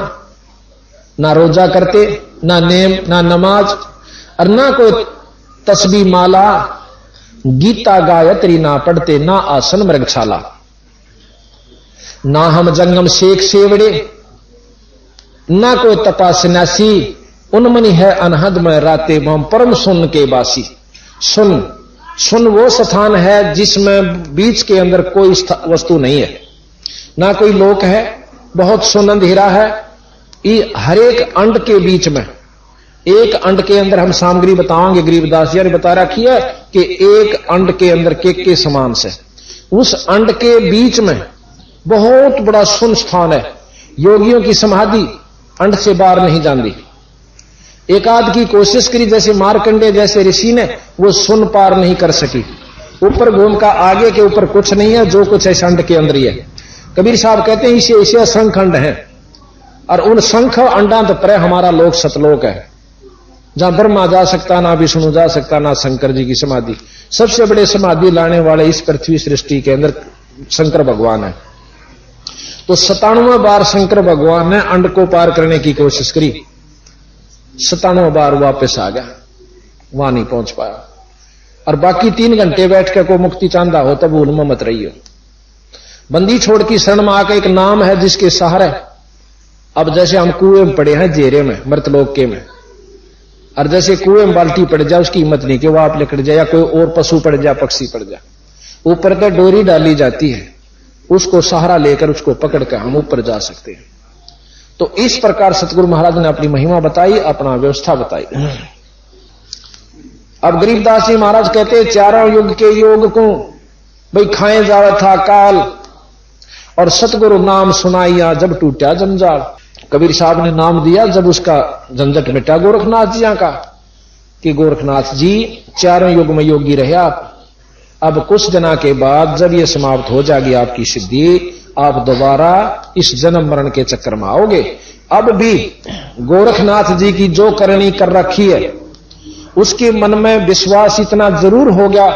ना रोजा करते ना नेम ना नमाज, और ना कोई तस्बीह माला गीता गायत्री ना पढ़ते, ना आसन मृगशाला। ना हम जंगम शेख सेवड़े, ना कोई तपा सन्यासी, उनमनी है अनहद में राते हम परम सुन के बासी। सुन वो स्थान है जिसमें बीच के अंदर कोई वस्तु नहीं है, ना कोई लोक है, बहुत सुन अंधेरा है। ये हर एक अंड के बीच में, एक अंड के अंदर हम सामग्री बताओगे, गरीबदास जी ने बता रखी है कि एक अंड के अंदर केक के समान से, उस अंड के बीच में बहुत बड़ा सुन स्थान है। योगियों की समाधि अंड से बाहर नहीं जाती। एक आध की कोशिश करी जैसे मार्कंडे जैसे ऋषि ने, वो सुन पार नहीं कर सकी। ऊपर घूम का आगे के ऊपर कुछ नहीं है, जो कुछ है अंड के अंदर ही है। कबीर साहब कहते हैं इसे असंख अंड है, और उन संख अंडा तो पर हमारा लोक सतलोक है, जहां ब्रह्मा जा सकता, ना विष्णु जा सकता, ना शंकर जी की समाधि। सबसे बड़े समाधि लाने वाले इस पृथ्वी सृष्टि के अंदर शंकर भगवान है। तो 97 बार शंकर भगवान ने अंड को पार करने की कोशिश करी, 97 बार वापस आ गया, वहां नहीं पहुंच पाया। और बाकी 3 घंटे बैठ कर को मुक्ति चांदा हो तब भूल में मत रहियो। बंदी छोड़ की शरण में आकर एक नाम है जिसके सहारे, अब जैसे हम कुएं में पड़े हैं जेरे में मृतलोक के में, और जैसे कुएं में बाल्टी पड़ जाए उसकी हिम्मत नहीं कि वो आप लेकर जाए, या कोई और पशु पड़ जाए, पक्षी पड़ जाए, ऊपर तो डोरी डाली जाती है, उसको सहारा लेकर उसको पकड़ कर हम ऊपर जा सकते हैं। तो इस प्रकार सतगुरु महाराज ने अपनी महिमा बताई, अपना व्यवस्था बताई। अब गरीबदास जी महाराज कहते चारों युग के योग को भाई खाए जावा था काल, और सतगुरु नाम सुनाइया जब टूटा जंजाल। कबीर साहब ने नाम दिया जब उसका झंझट मिटा गोरखनाथ जी का, कि गोरखनाथ जी चारों युग में योगी रहे आप, अब कुछ दिनों के बाद जब ये समाप्त हो जाएगी आपकी सिद्धि, आप दोबारा इस जन्म मरण के चक्कर में आओगे। अब भी गोरखनाथ जी की जो करनी कर रखी है उसके मन में विश्वास इतना जरूर हो गया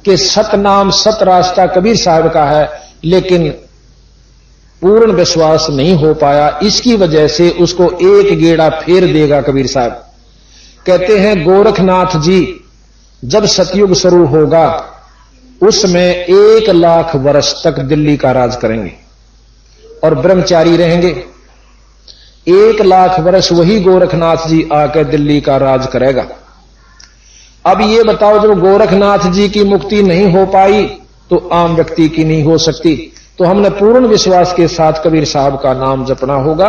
कि सत नाम सत रास्ता कबीर साहब का है, लेकिन पूर्ण विश्वास नहीं हो पाया। इसकी वजह से उसको एक गेड़ा फेर देगा कबीर साहब। कहते हैं गोरखनाथ जी जब सतयुग शुरू होगा उसमें 1 लाख वर्ष तक दिल्ली का राज करेंगे और ब्रह्मचारी रहेंगे। 1 लाख वर्ष वही गोरखनाथ जी आकर दिल्ली का राज करेगा। अब ये बताओ जब गोरखनाथ जी की मुक्ति नहीं हो पाई तो आम व्यक्ति की नहीं हो सकती। तो हमने पूर्ण विश्वास के साथ कबीर साहब का नाम जपना होगा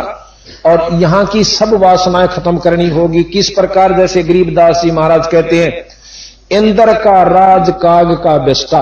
और यहां की सब वासनाएं खत्म करनी होगी। किस प्रकार? जैसे गरीबदास जी महाराज कहते हैं, इंद्र का राज काग का बेस्टा,